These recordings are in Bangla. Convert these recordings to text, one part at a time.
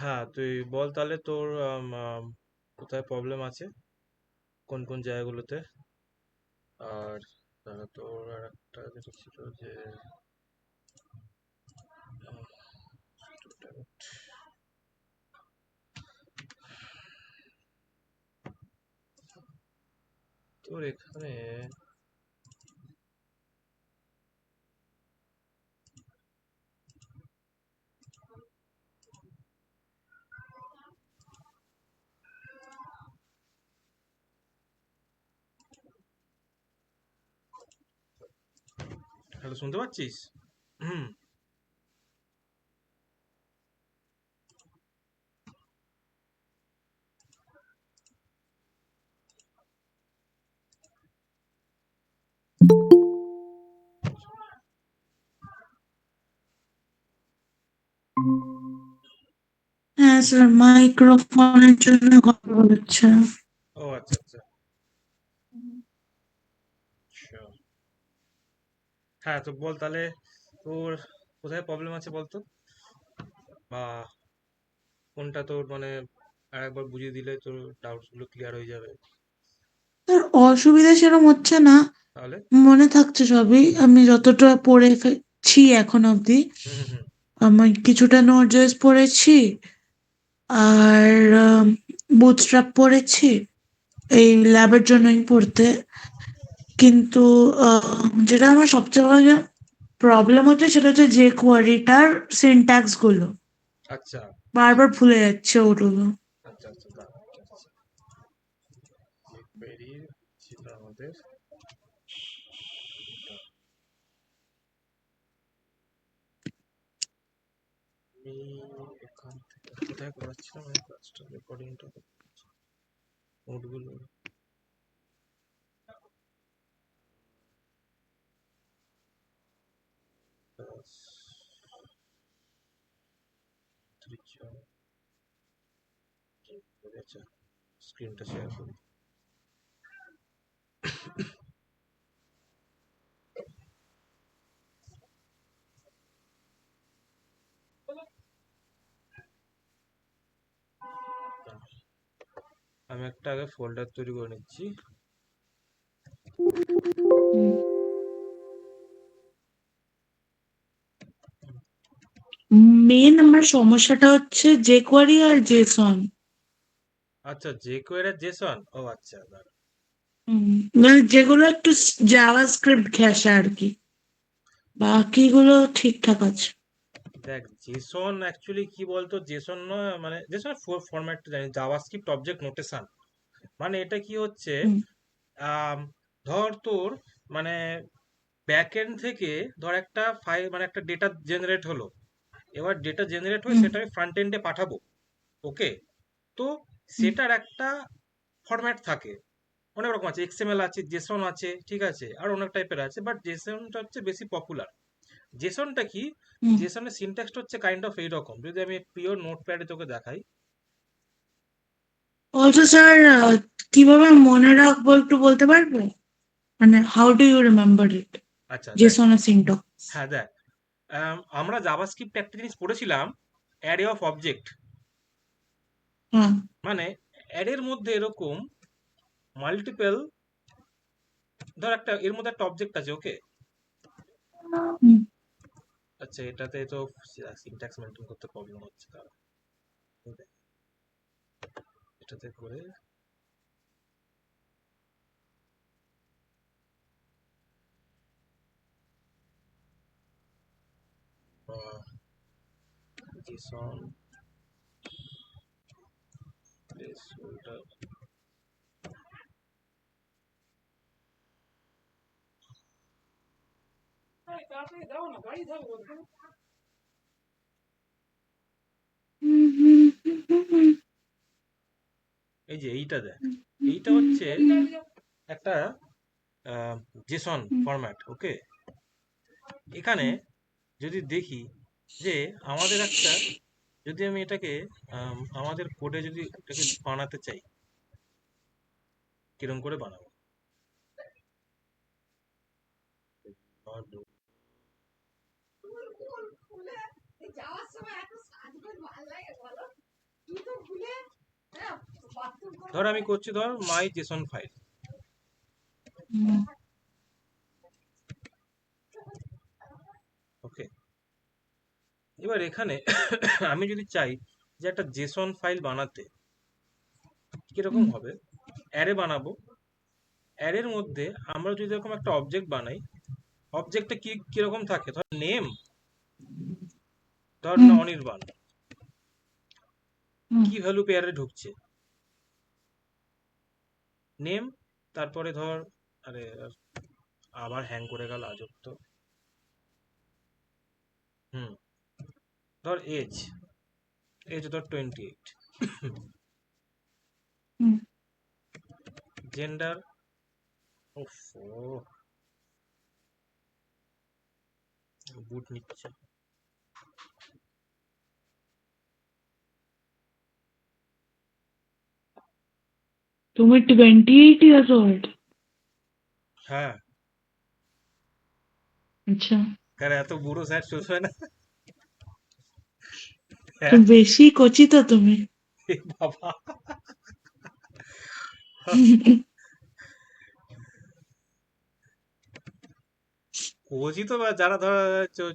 হ্যাঁ, তুই বল তাহলে তোর কোথায় প্রবলেম আছে, কোন কোন জায়গাগুলোতে। আর তোর আর একটা যেটা ছিল যে তোর এখানে হ্যালো, শুনতে পাচ্ছিস? হুম। হ্যাঁ স্যার, মাইক্রোফোনের জন্য কথা বলছে। ও আচ্ছা আচ্ছা। Sure. হ্যাঁ, তো বল তাহলে তোর কোথায় প্রবলেম আছে বলতো, বা কোনটা তোর মানে আরেকবার বুঝিয়ে দিলে তোর ডাউটস গুলো ক্লিয়ার হয়ে যাবে। স্যার, অসুবিধা সেরকম হচ্ছে না, তাহলে মনে থাকছে সবই। আমি যতটা পড়েছি এখন অবধি, হুম হুম হুম। আমি কিছুটা নোটজেস পড়েছি, আর বুটস্ট্র্যাপ পড়েছি এই ল্যাবের জন্যই পড়তে। কিন্তু যেটা আমার সবচেয়ে বড় প্রবলেম হচ্ছে সেটা হচ্ছে যে কোয়ারিটার সিনট্যাক্স গুলো আচ্ছা বারবার ভুলে যাচ্ছে ওগুলো। আচ্ছা আচ্ছা, দাঁড়া, আচ্ছা, কোয়েরি ছিল আমাদের। আমি এখান থেকে কোথায় করাচ্ছিলাম আমি ক্লাসটা, রেকর্ডিংটা, নোটগুলো। আচ্ছা, স্ক্রিনটা শেয়ার করি। আমি একটা আগে ফোল্ডার তৈরি করে নিচ্ছি। মেন আমার সমস্যাটা হচ্ছে যে কোয়ারি আর জেসন। আচ্ছা, যে কোয়েরি জেসন, ও আচ্ছা, দাঁড়া। মানে যেগুলো একটু জাভাস্ক্রিপ্ট ঘেঁষা আর কি, বাকিগুলো ঠিকঠাক আছে। দেখ, জেসন অ্যাকচুয়ালি কি বলতো, জেসন নয়, মানে জেসন ফরম্যাটটা জানি, জাভাস্ক্রিপ্ট অবজেক্ট নোটেশন। মানে এটা কি হচ্ছে, হুম, আম, ধর তোর মানে ব্যাকএন্ড থেকে ধর একটা ফাইল, মানে একটা ডেটা জেনারেট হলো। এবার ডেটা জেনারেট হয়ে হুম, সেটা আমি ফ্রন্ট এন্ডে পাঠাবো। ওকে, তো হুম, সেটার একটা ফরম্যাট থাকে। অনেক রকম আছে, এক্সএমএল আছে, জেসন আছে, ঠিক আছে, আর অনেক টাইপের আছে, বাট জেসনটা হচ্ছে বেশি পপুলার। জেসনটা কি, হুম। জেসনের সিনট্যাক্সটা হচ্ছে কাইন্ড অফ এইরকম, যদি আমি পিওর নোটপ্যাডে তোকে দেখাই। অলসো স্যার, কিভাবে মনে রাখবো একটু বলতে পারবে? মানে how do you remember it, আচ্ছা দেখ, জেসন আর সিনট্যাক্স? হ্যাঁ দেখ, আমরা জাভাস্ক্রিপ্ট একটা জিনিস পড়েছিলাম, অ্যারে অফ অবজেক্ট। হ্যাঁ। মানে অ্যারের মধ্যে এরকম মাল্টিপল, ধর একটা এর মধ্যে একটা অবজেক্ট আছে, ওকে। হুম, আচ্ছা, এটাতে তো সিনট্যাক্স মেনটেন করতে প্রবলেম হচ্ছে, দাঁড়া, এটাতে করে জেসন প্লেস হোল্ডার। হুম, হুম, হুম, হুম, হুম, এই যে এইটা দেখ, হুম, এইটা হুম, হচ্ছে হুম, একটা জেসন ফরম্যাট, ওকে। এখানে হুম। যদি দেখি যে আমাদের একটা, যদি আমি এটাকে আমাদের কোডে যদি এটাকে বানাতে চাই, কিরম করে বানাবো? ধর আমি করছি ধর মাই জেসন ফাইল, হুম, ওকে। এবার এখানে আমি যদি চাই যে একটা জেসন ফাইল বানাতে, কিরকম হুম, হবে? অ্যারে বানাবো, অ্যারের মধ্যে আমরা যদি এরকম একটা অবজেক্ট বানাই, অবজেক্টটা কিরকম থাকে, ধর নেম, ধর হুম, অনির্বাণ, হুম, কি ভ্যালু পেয়ারে ঢুকছে, নেম, তারপরে ধর, আরে আবার হ্যাং করে গেল আজব তো, হুম, ধর এজ, এজ ধর 28, হুম। জেন্ডার, ওফ, বুট নিচ্ছে, তুমি 28 years old? হ্যাঁ, আচ্ছা, কারণ এত বুড়ো স্যার চলবে হয় না, তো হ্যাঁ, বেশি কচি তো তুমি। এ বাবা, কোচি তো যারা ধর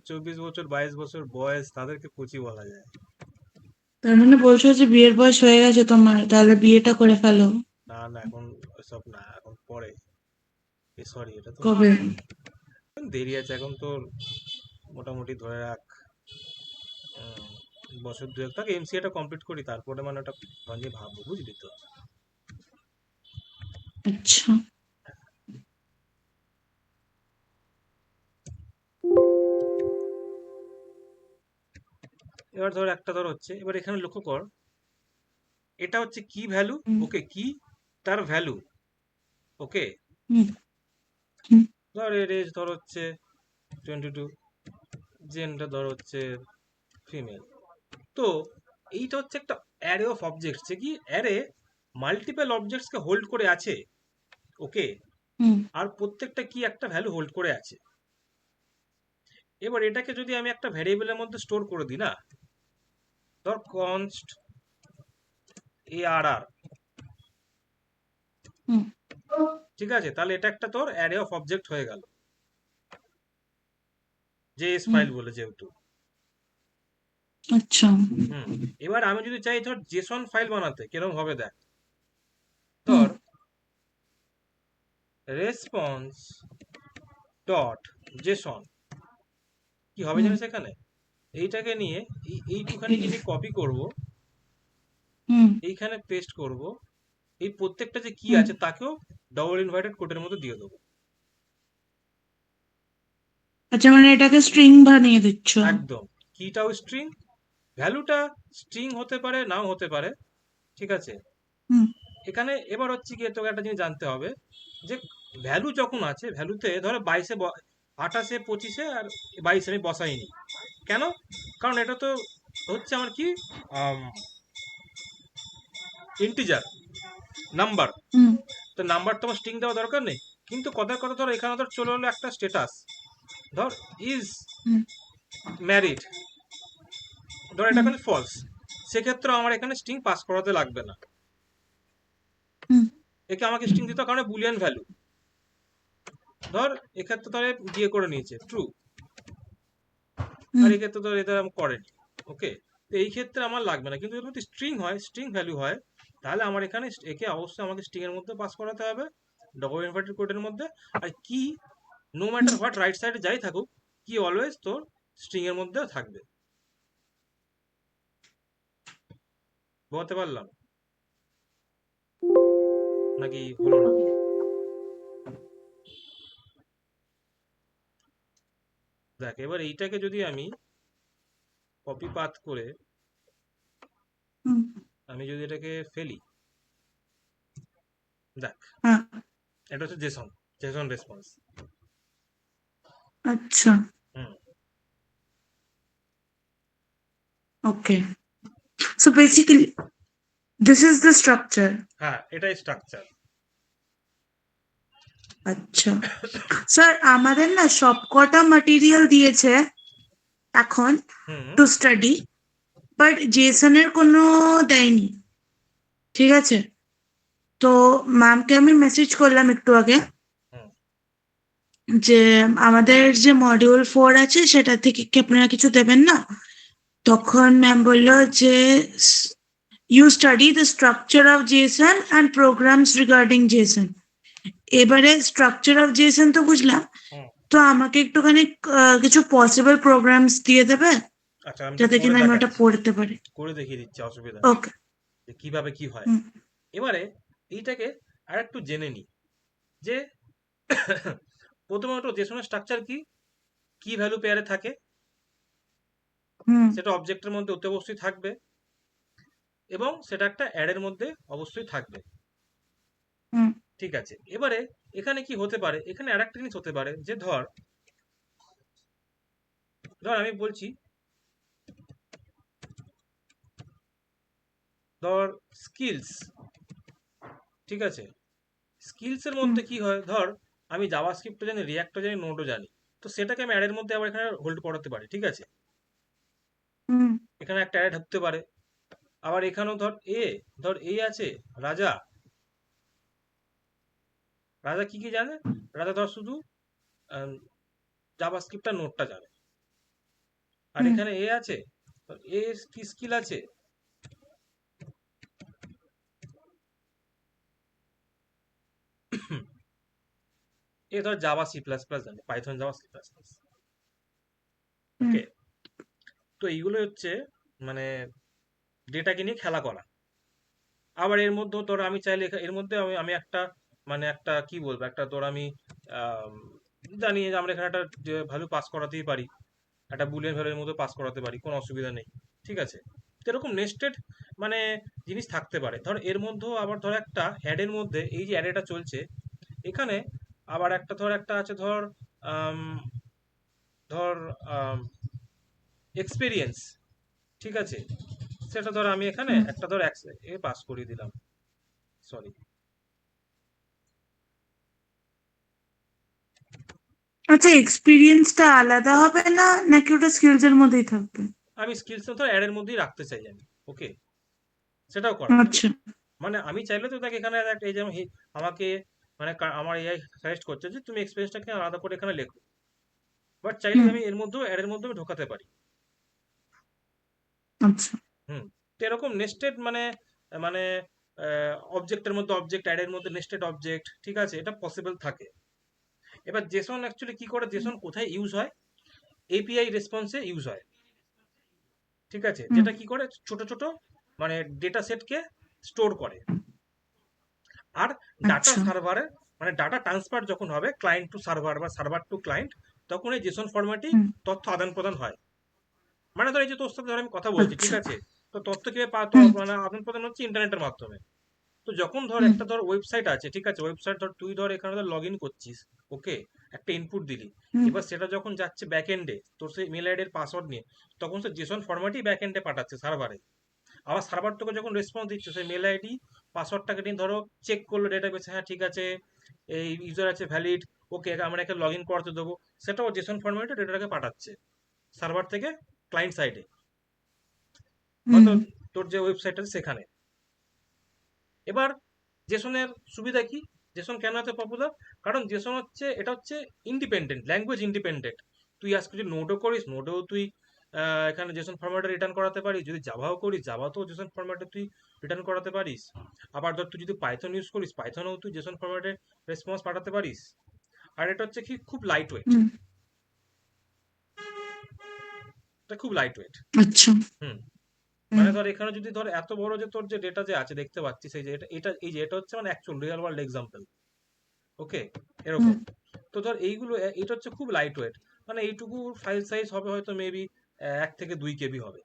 24 বছর 22 বছর বয়স তাদেরকে কোচি বলা যায়। তার মানে বলছো যে বিয়ের বয়স হয়ে গেছে তোমার, তাহলে বিয়েটা করে ফেলো। না না, এখন সব না, এখন পরে, সরি, এটা তো কবে? দেরি আছে এখন তোর, মোটামুটি ধরে রাখ বছর দুয়েক থাক, এমসিএটা কমপ্লিট করি, তারপরে মানে ওটা নিয়ে ভাববো, বুঝলি তো। আচ্ছা। এবার ধর একটা ধর হচ্ছে, এবার এখানে লক্ষ্য কর, এটা হচ্ছে কি ভ্যালু, হুম, ওকে, কি তার ভ্যালু, ওকে। হুম, হুম, ধর এর এজ ধর হচ্ছে 22, জেন্ডার ধর হচ্ছে ফিমেল। তো এইটা হচ্ছে একটা অ্যারে অফ অবজেক্টস, যে কি অ্যারে মাল্টিপল অবজেক্টসকে হোল্ড করে আছে, ওকে, হুম। আর প্রত্যেকটা কি একটা ভ্যালু হোল্ড করে আছে। এবার এটাকে যদি আমি একটা ভ্যারিয়েবলের মধ্যে স্টোর করে দিই না, ধর কনস্ট ARR, হুম, ঠিক আছে, তাহলে এটা একটা তোর অ্যারে অফ অবজেক্ট হয়ে গেল, জেএস হুম। ফাইল বলে যেহেতু। আচ্ছা। হুম, এবার আমি যদি চাই ধর জেসন ফাইল বানাতে, কিরকম হবে দেখ, হুম, ধর রেসপন্স ডট জেসন, কি হবে হুম, জানিস এখানে, এইটাকে নিয়ে এইটুখানি জিনিস কপি করব, হুম, এইখানে পেস্ট করব, এই প্রত্যেকটা যে কি হুম। আছে তাকেও ডবল ইনভার্টেড কোটের মধ্যে দিয়ে দেবো, আচ্ছা, মানে এটাকে স্ট্রিং বানিয়ে দিচ্ছ? একদম। কিটাও স্ট্রিং, ভ্যালুটা স্ট্রিং হতে পারে নাও হতে পারে, ঠিক আছে। হুম, এখানে এবার হচ্ছে কি, তোকে একটা জিনিস জানতে হবে, যে ভ্যালু যখন আছে, ভ্যালুতে ধরো 22-এ 28-এ 25-এ আর 22 আমি বসাইনি, কেন? কারণ এটা তো হচ্ছে আমার কি, ইন্টিজার নাম্বার, হুম, তো নাম্বার তো আমার স্ট্রিং দেওয়া দরকার নেই। কিন্তু কথার কথা ধর এখানে ধর চলে হলো একটা স্ট্যাটাস, ধর ইজ হুম, ম্যারিড, ধর এটা হুম, এখানে ফলস, সেক্ষেত্রে আমার এখানে স্ট্রিং পাস করাতে লাগবে না, হুম, একে আমাকে স্ট্রিং দিতে হবে, কারণ বুলিয়ান ভ্যালু, ধর এক্ষেত্রে ধর বিয়ে করে নিয়েছে ট্রু, আর হুম। এক্ষেত্রে ধর এটা আমি করেনি, ওকে। তো এই ক্ষেত্রে আমার লাগবে না, কিন্তু যদি স্ট্রিং হয়, স্ট্রিং ভ্যালু হয়, তাহলে আমার এখানে একে অবশ্যই আমাকে স্ট্রিং এর মধ্যে পাস করাতে হবে, ডবল ইনভার্টেড কোডের মধ্যে। আর কি, নো ম্যাটার হোয়াট রাইট সাইডে যাই থাকুক, কি অলওয়েজ তোর স্ট্রিং এর মধ্যে থাকবে। বলতে পারলাম নাকি হলো না? দেখ এবার এইটাকে যদি আমি কপি পাথ করে হুম। আমি যদি এটাকে ফেলি, দেখ হ্যাঁ। এটা হচ্ছে জেসন, জেসন রেসপন্স। আচ্ছা। Hmm, okay, so basically this is the structure. হ্যাঁ, এটাই স্ট্রাকচার। আচ্ছা স্যার, আমাদের না সবকটা ম্যাটেরিয়াল দিয়েছে এখন হুম, টু স্টাডি, বাট জেসনের কোনো দেয়নি, ঠিক আছে? তো ম্যামকে আমি মেসেজ করলাম একটু আগে হুম যে আমাদের যে মডিউল 4 আছে সেটা থেকে কি আপনারা কিছু দেবেন না? তখন ম্যাম বললো যে you study the structure of JSON and programs regarding JSON. এবারে স্ট্রাকচার অফ জেসন তো বুঝলাম, হুম। তো আমাকে একটুখানি কিছু পসিবল প্রোগ্রামস দিয়ে দেবে আচ্ছা, আমি তো যাতে করে কিনা আমি ওটা দেখাচ্ছি, পড়তে পারি। করে দেখিয়ে দিচ্ছি, অসুবিধা নেই ওকে। যে কিভাবে কি হয়। হুম এবারে এইটাকে আর একটু জেনে নিই যে প্রথমত জেসনের স্ট্রাকচার কি, কি ভ্যালু পেয়ারে থাকে, হুম সেটা অবজেক্টের মধ্যে অতি অবশ্যই থাকবে, এবং সেটা একটা অ্যারের মধ্যে অবশ্যই থাকবে। হুম ঠিক আছে, এবারে এখানে কি হতে পারে, এখানে আর একটা জিনিস হতে পারে যে ধর ধর আমি বলছি, ধর স্কিলস, ঠিক আছে, স্কিলস এর হুম মধ্যে কি হয়, ধর আমি জাভাস্ক্রিপ্টও জানি, রিয়াক্টও জানি, নোডও জানি, তো সেটাকে আমি অ্যারের মধ্যে আবার এখানে হোল্ড করাতে পারি। ঠিক আছে, হুম এখানে একটা অ্যাড ঢুকতে পারে। আবার এখানেও ধর এ আছে, রাজা, রাজা কি কি জানে, রাজা ধর শুধু জাভাস্ক্রিপ্ট আর নোডটা জানে। আর হুম এখানে এ আছে, এ কি স্কিল আছে, এ ধর জাভা সি প্লাস প্লাস জানে, Python Java C plus plus. Hmm okay, তো এইগুলো হচ্ছে মানে ডেটাকে নিয়ে খেলা করা। আবার এর মধ্যেও তোর আমি চাইলে এর মধ্যে আমি একটা মানে একটা কি বলবো, একটা তোর আমি আম, জানি যে আমরা এখানে একটা ভ্যালু পাস করাতেই পারি, একটা বুলিয়ান ভ্যালুর মধ্যে পাস করাতে পারি, কোনো অসুবিধা নেই। ঠিক আছে, তো এরকম নেস্টেড মানে জিনিস থাকতে পারে। ধর এর মধ্যেও আবার ধর একটা অ্যাডের মধ্যে, এই যে অ্যাডেটা চলছে এখানে, আবার একটা ধর একটা আছে ধর আম, ধর এক্সপিরিয়েন্স। ঠিক আছে, সেটা ধর আমি এখানে হুম। একটা ধর এ পাস করিয়ে দিলাম, সরি। আচ্ছা, এক্সপিরিয়েন্সটা আলাদা হবে না নাকি ওটা স্কিলস এর মধ্যেই থাকবে? আমি স্কিলস ধর অ্যাডের মধ্যেই রাখতে চাই আমি। ওকে, সেটাও করা যায়। আচ্ছা। মানে আমি চাইলে তো তাকে এখানে এই যে আমাকে মানে আমার এআই সাজেস্ট করছে যে তুমি এক্সপিরিয়েন্সটাকে আলাদা করে এখানে লেখো, বাট চাইলে হুম আমি এর মধ্যেও অ্যাডের মধ্যেও ঢোকাতে পারি। আচ্ছা। হুম, তো এরকম নেস্টেড মানে মানে অবজেক্টের মধ্যে অবজেক্ট, অ্যাডের মধ্যে নেস্টেড অবজেক্ট, ঠিক আছে, এটা পসিবল থাকে। এবার জেসন অ্যাকচুয়ালি কি করে, জেসন কোথায় ইউজ হয়, এপিআই রেসপন্সে ইউজ হয়। ঠিক আছে, হুম যেটা কি করে ছোট ছোট মানে ডেটা সেটকে স্টোর করে। আর ডাটা আচ্ছা। সার্ভারে মানে ডাটা ট্রান্সফার যখন হবে ক্লায়েন্ট টু সার্ভার বা সার্ভার টু ক্লায়েন্ট, তখন এই জেসন ফরম্যাটেই হুম তথ্য আদান প্রদান হয়। মানে ধর এই যে তোর সাথে ধর আমি কথা বলছি, ঠিক আচ্ছা। আছে, তো তথ্য কিভাবে হুম মানে আদান প্রদান হচ্ছে ইন্টারনেটের মাধ্যমে। তো যখন ধর হুম একটা ধর ওয়েবসাইট আছে, ঠিক আছে, ওয়েবসাইট ধর তুই ধর এখানে ধর লগ ইন করছিস, ওকে, একটা ইনপুট দিলি, হুম এবার সেটা যখন যাচ্ছে ব্যাক এন্ডে তোর সেই মেল আইডির পাসওয়ার্ড নিয়ে, তখন সে জেসন ফরম্যাটই ব্যাক এন্ডে পাঠাচ্ছে সার্ভারে। আবার সার্ভার তোকে যখন রেসপন্স দিচ্ছে সেই মেল আইডি পাসওয়ার্ডটাকে নিয়ে ধরো চেক করলো ডেটাবেসে, হ্যাঁ ঠিক আছে, এই ইউজার আছে ভ্যালিড, ওকে আমরা একে লগ ইন করতে দেবো, সেটাও জেসন ফরম্যাটে ডেটাটাকে পাঠাচ্ছে সার্ভার থেকে ক্লায়েন্ট সাইডে, বা হুম তোর যে ওয়েবসাইট আছে সেখানে। এবার জেসনের সুবিধা কি, জেসন কেন এত পপুলার, কারণ জেসন হচ্ছে এটা হচ্ছে ইন্ডিপেন্ডেন্ট, ল্যাঙ্গুয়েজ ইন্ডিপেন্ডেন্ট। তুই আজকে যদি নোডও করিস, নোডেও তুই এখানে জেসন ফরম্যাটে রিটার্ন করাতে পারিস, যদি জাভাও করিস জাভাতেও জেসন ফরম্যাটে তুই রিটার্ন করাতে পারিস। আবার ধর তুই যদি পাইথন ইউজ করিস, পাইথনেও তুই জেসন ফরম্যাটে রেসপন্স পাঠাতে পারিস। আর এটা হচ্ছে কি খুব লাইট ওয়েট, হুম এটা খুব লাইট ওয়েট। আচ্ছা। হুম, হুম মানে ধর এখানে যদি ধর এত বড় যে তোর যে ডেটা যে আছে দেখতে পাচ্ছিস, এই যে এটা এই যে এটা হচ্ছে মানে অ্যাকচুয়াল রিয়েল ওয়ার্ল্ড এক্সাম্পল। ওকে, হুম এরকম। তো ধর এইগুলো এটা হচ্ছে খুব লাইট ওয়েট, মানে এইটুকু ফাইল সাইজ হবে হয়তো মেবি 1 থেকে 2 কেবি হবে।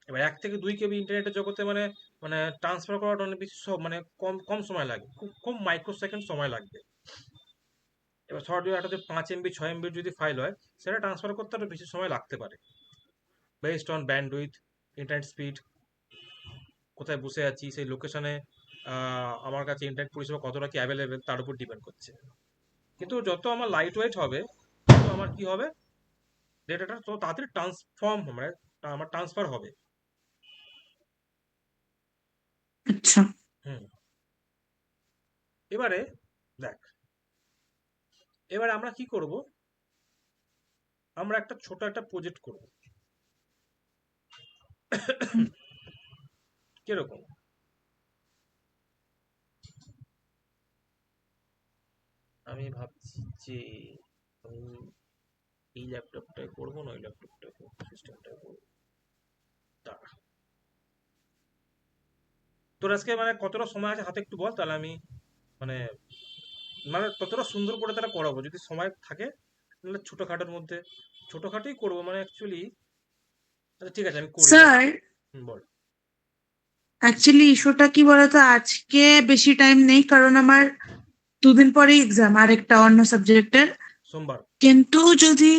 এবার 1 থেকে 2 কেবি ইন্টারনেটের জগতে মানে মানে ট্রান্সফার করাটা অনেক বেশি সব মানে কম কম সময় লাগে, খুব কম মাইক্রো সেকেন্ড সময় লাগবে। এবার ধর যদি একটা 5 MB 6 MB যদি ফাইল হয়, সেটা ট্রান্সফার করতে আরো বেশি সময় লাগতে পারে, based on bandwidth, internet speed, কোথায় বসে আছি সেই লোকেশনে, আমার কাছে ইন্টারনেট পরিষেবা কতটা কি অ্যাভেলেবেল তার উপর ডিপেন্ড করছে। কিন্তু যত আমার লাইট ওয়েট হবে, তত আমার কি হবে, ডেটাটা তো তাড়াতাড়ি ট্রান্সফর্ম মানে আমার ট্রান্সফার হবে। আচ্ছা। হুম। এবারে দেখ, এবারে আমরা কি করব, আমরা একটা ছোট একটা প্রজেক্ট করব। হুম। কিরকম? আমি ভাবছি যে আমি এই ল্যাপটপটায় করবো না ওই ল্যাপটপটায় করবো, সিস্টেমটায় করবো। দাঁড়া, তোর আজকে মানে কতটা সময় আছে হাতে একটু বল, তাহলে আমি মানে মানে ততটা সুন্দর করে তারা করাবো যদি সময় থাকে। নাহলে ছোটখাটোর মধ্যে, ছোটখাটোই করবো মানে অ্যাকচুয়ালি। আচ্ছা ঠিক আছে, আমি করি দাঁড়া। স্যার, বল। অ্যাকচুয়ালি ইস্যুটা কি বলতো, আজকে বেশি টাইম নেই কারণ আমার দুদিন পরে এক্সাম আরেকটা অন্য সাবজেক্টের। সোমবার। কিন্তু যদি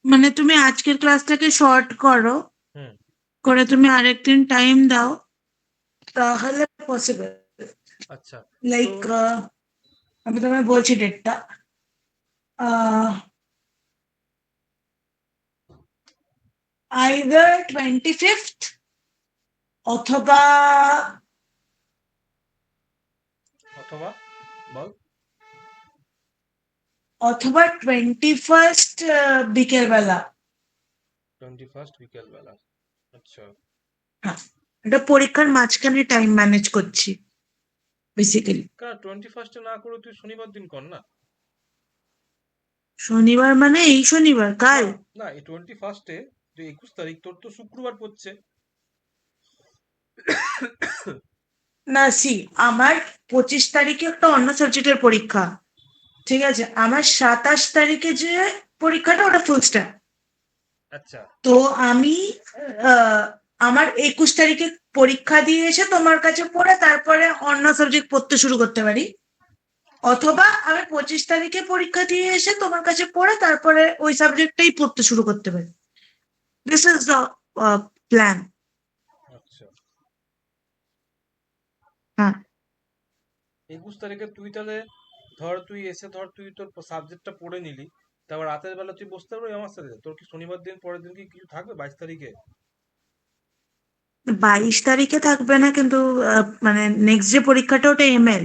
মানে তুমি আজকের ক্লাসটাকে শর্ট করো, হুম। করে তুমি আরেকদিন টাইম দাও, তাহলে পসিবল। আচ্ছা। তো লাইক আমি তোমায় বলছি ডেটটা, আইদার 25th অথবা অথবা বল। 21st বিকেলবেলা। 21 বিকেলবেলা। আচ্ছা। হ্যাঁ, এটা পরীক্ষার মাঝখানে টাইম ম্যানেজ করছি বেসিক্যালি। কারণ 21 না করে তুই শনিবার দিন কর না। শনিবার মানে এই শনিবার না কাল? না, এই 21 তুই 21 তারিখ, তোর তো শুক্রবার পড়ছে। না সি, আমার 25 তারিখে একটা অন্য সাবজেক্টের পরীক্ষা, ঠিক আছে? আমার 27 তারিখে যে পরীক্ষাটা ওটা ফুল স্ট্যাক। আচ্ছা। তো আমি আহ, আমার 21 তারিখে পরীক্ষা দিয়ে এসে তোমার কাছে পড়ে তারপরে অন্য সাবজেক্ট পড়তে শুরু করতে পারি, অথবা আমি 25 তারিখে পরীক্ষা দিয়ে এসে তোমার কাছে পড়ে তারপরে ওই সাবজেক্টটাই পড়তে শুরু করতে পারি। This is the plan. আচ্ছা, হ্যাঁ। 21 তারিখে তুই তাহলে ধর তুই এসে ধর তুই তোর সাবজেক্টটা পড়ে নিলি, তারপর রাতের বেলা তুই বসতে পারবি আমার সাথে। তোর কি শনিবার দিন পরের দিন কি কিছু থাকবে 22 তারিখে? 22 তারিখে থাকবে না, কিন্তু মানে নেক্সট যে পরীক্ষাটা ওটা এমএল,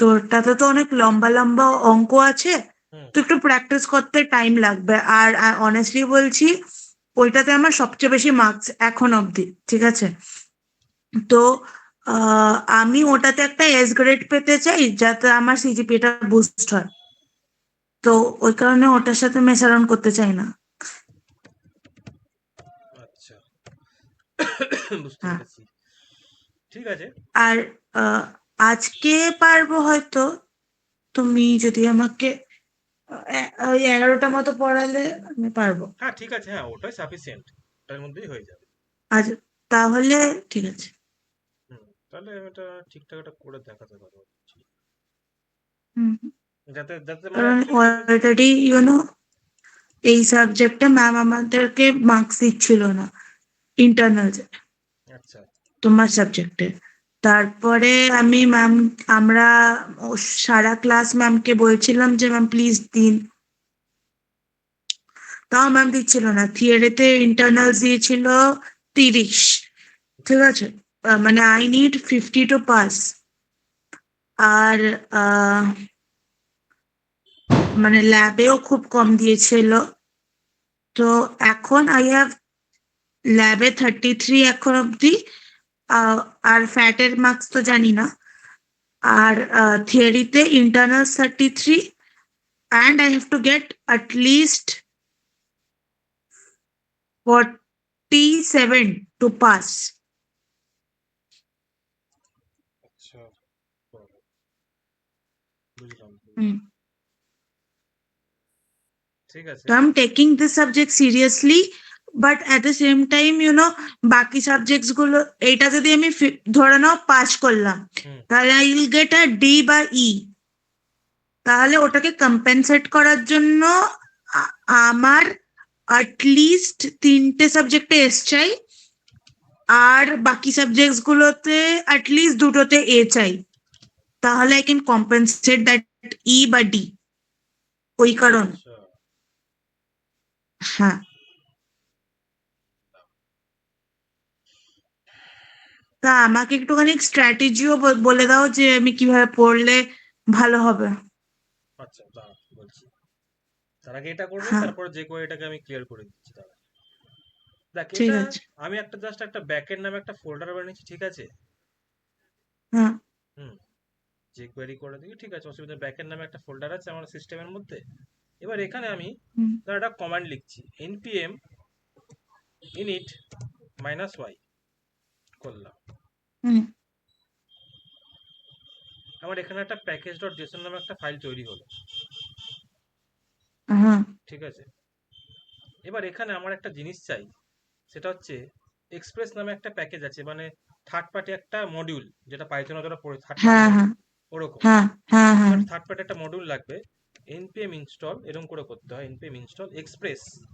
তো ওটাতে তো অনেক লম্বা লম্বা অঙ্ক আছে, হুম। তো একটু প্র্যাকটিস করতে টাইম লাগবে। আর অনেস্টলি বলছি, ওইটাতে আমার সবচেয়ে বেশি মার্কস এখন অবধি, ঠিক আছে? তো আমি ওটাতে একটা এস গ্রেড পেতে চাই যাতে আমার সিজিপিটা বুস্ট হয়। তো ওই কারণে ওটার সাথে মেস অ্যারাউন্ড করতে চাই না। আচ্ছা। বুঝতে হ্যাঁ। পেরেছি। ঠিক আছে। আর আহ, আজকে পারবো হয়তো, তুমি যদি আমাকে ওই 11টা মতো পড়ালে আমি পারবো। হ্যাঁ ঠিক আছে, হ্যাঁ ওটাই সাফিসিয়েন্ট, ওটার মধ্যেই হয়ে যাবে। আজ তাহলে ঠিক আছে। হুম। তাহলে আমি এটা ঠিকঠাক এটা করে দেখাতে পারবো। হুম। যাতে যাতে মানে কারণ অ্যাকচুয়ালি যাতে। অলরেডি এই সাবজেক্টে ম্যাম আমাদেরকে মার্কস দিচ্ছিল না ইন্টারনাল, আচ্ছা। তোমার সাবজেক্টে। তারপরে আমি ম্যাম, আমরা সারা ক্লাস ম্যামকে বলছিলাম যে ম্যাম প্লিজ দিন, তাও ম্যাম দিচ্ছিল না। থিওরিতে ইন্টারনাল দিয়েছিল 30, ঠিক আছে? মানে আই নিড 50 টু পাস। আর আহ, মানে ল্যাবেও খুব কম দিয়েছিল। তো এখন আই হ্যাভ ল্যাবে 33 এখন অব্দি। আর ফ্যাটের মার্কস তো জানি না। আর থিওরিতে internal 33, and I have to get at least 47 to pass. আচ্ছা, বুঝলাম হুম। বুঝলাম। ঠিক আছে। So I'm taking this subject seriously, but at the same time, বাকি সাবজেক্টস গুলো, এইটা যদি আমি ধরে নাও পাস করলাম, হুম। তাহলে I will get a D বা ই। তাহলে ওটাকে কম্পেনসেট করার জন্য আ- আমার অ্যাটলিস্ট 3টে সাবজেক্টে এস চাই, আর বাকি সাবজেক্টস গুলোতে অ্যাটলিস্ট দুটোতে এ চাই। তাহলে আই ক্যান কম্পেনসেট দ্যাট ই বা ডি, ওই কারণ। আচ্ছা। হ্যাঁ। তা আমাকে একটুখানি স্ট্র্যাটেজিও বলে দাও যে আমি কিভাবে পড়লে ভালো হবে। আচ্ছা দাঁড়া বলছি। তার আগে এটা করবো, হ্যাঁ, তারপরে যে কোয়েরিটাকে আমি ক্লিয়ার করে দিচ্ছি। দাঁড়া, দেখ ঠিক এটা আছে। আমি জাস্ট একটা ব্যাকের নামে একটা ফোল্ডার বানিয়েছি, ঠিক আছে? হ্যাঁ। হুম, যে কোয়েরি করে দিই, ঠিক আছে, অসুবিধা। ব্যাকের নামে একটা ফোল্ডার আছে আমার সিস্টেমের মধ্যে। এবার এখানে আমি হুম। একটা কমান্ড লিখছি, npm init -y করলাম। হুম। আমার এখানে একটা প্যাকেজ ডট জেসন নামে একটা ফাইল তৈরি হলো, হ্যাঁ। ঠিক আছে? এবার এখানে আমার একটা জিনিস চাই, সেটা হচ্ছে এক্সপ্রেস নামে একটা প্যাকেজ আছে, মানে থার্ড পার্টি একটা মডিউল, যেটা পাইথনে তোরা পড়ে থার্ড পার্টি হ্যাঁ। মডিউল হ্যাঁ। ওরকম। হ্যাঁ। হ্যাঁ। হ্যাঁ। এবার থার্ড পার্টি একটা মডিউল লাগবে, npm ইনস্টল এরকম করে করতে হয়, npm ইনস্টল এক্সপ্রেস, হুম।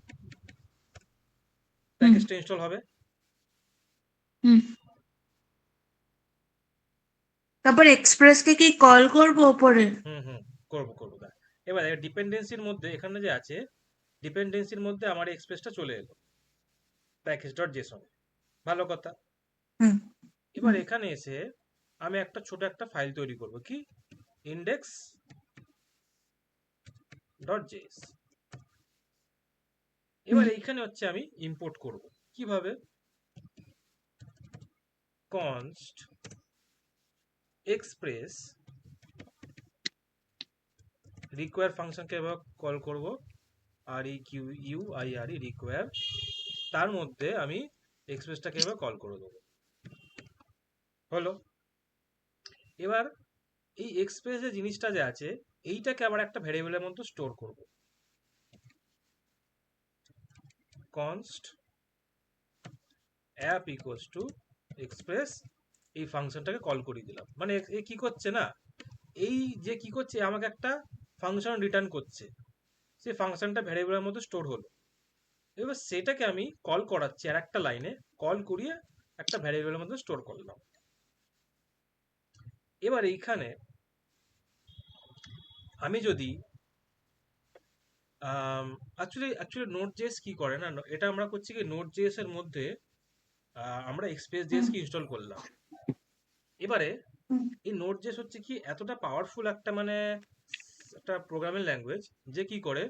প্যাকেজটা ইনস্টল হবে। হুম। তারপর এক্সপ্রেসকে কি কল করবো ওপরে? হুম হুম, করবো করবো দাঁড়া। এবার ডিপেন্ডেন্সির মধ্যে এখানে যে আছে, ডিপেন্ডেন্সির মধ্যে আমার এক্সপ্রেসটা চলে এলো প্যাকেজ ডট জেসন, ভালো কথা। হুম। এবার হুম। এখানে এসে আমি একটা ছোট একটা ফাইল তৈরি করব, কি, ইন্ডেক্স ডট জেএস। এবার হুম। এইখানে হচ্ছে আমি ইম্পোর্ট করব কিভাবে, কনস্ট এক্সপ্রেস রিকোয়ার ফাংশনকে এবার কল করব, আর E Q U I R E require, তার মধ্যে আমি এক্সপ্রেসটাকে এবার কল করে দেবো, হলো। এবার এই এক্সপ্রেস যে জিনিসটা যে আছে, এইটাকে আবার একটা ভ্যারিয়েবলের মধ্যে স্টোর করব, const app equals to express, এই ফাংশনটাকে কল করে দিলাম। মানে এ কি করছে না, এই যে কি করছে, আমাকে একটা ফাংশন রিটার্ন করছে, সেই ফাংশনটা ভ্যারিয়েবলের মধ্যে স্টোর হলো। এবার সেটাকে আমি কল করাচ্ছি আর একটা লাইনে, কল করিয়ে একটা ভ্যারিয়েবলের মধ্যে স্টোর করলাম। এবার এইখানে আমি যদি অ্যাকচুয়ালি নোট জেএস কি করে না, এটা আমরা করছি কি, নোট জেএস এর মধ্যে আমরা এক্সপ্রেস জেএস হুম। কে ইনস্টল করলাম। এবারে হুম। এই নোট জেএস হচ্ছে কি এতটা পাওয়ারফুল একটা, মানে একটা প্রোগ্রামিং ল্যাঙ্গুয়েজ, যে কি করে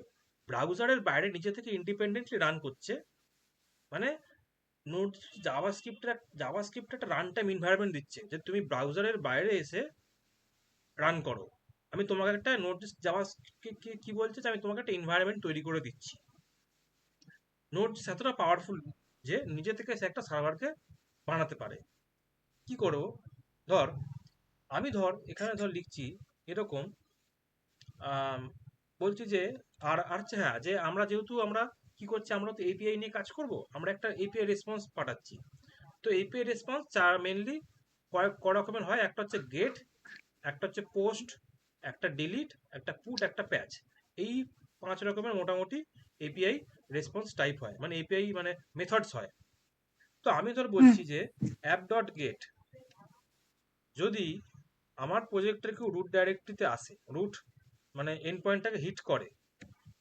ব্রাউজারের বাইরে নিজে থেকে ইন্ডিপেন্ডেন্টলি রান করছে। মানে নোট জাভাস্ক্রিপ্টের একটা রান টাইম এনভায়রনমেন্ট দিচ্ছে, যে তুমি ব্রাউজারের বাইরে এসে রান করো। আমি তোমাকে একটা নোট জাভা কি বলছে, যে আমি তোমাকে একটা এনভায়রনমেন্ট তৈরি করে দিচ্ছি। নোট এতটা পাওয়ারফুল যে নিজে থেকে সে একটা সার্ভারকে বানাতে পারে। কি করবো, ধর এখানে লিখছি এরকম, আম, বলছি যে আর আর হচ্ছে, হ্যাঁ, যে আমরা যেহেতু আমরা কি করছি, আমরা তো এপিআই নিয়ে কাজ করব, আমরা একটা এপিআই রেসপন্স পাঠাচ্ছি। তো এপিআই রেসপন্স চার মেনলি ক রকমের হয়, একটা হচ্ছে গেট, একটা হচ্ছে পোস্ট, একটা ডিলিট, একটা পুট, একটা প্যাচ। এই 5 রকমের মোটামুটি এপিআই রেসপন্স টাইপ হয়, মানে এপিআই মানে মেথডস হয়। তো আমি হুম। বলছি যে অ্যাপ ডট গেট যদি আমার প্রজেক্টের কেউ রুট ডাইরেক্টরিতে আসে, রুট মানে এন্ড পয়েন্টটাকে হিট করে,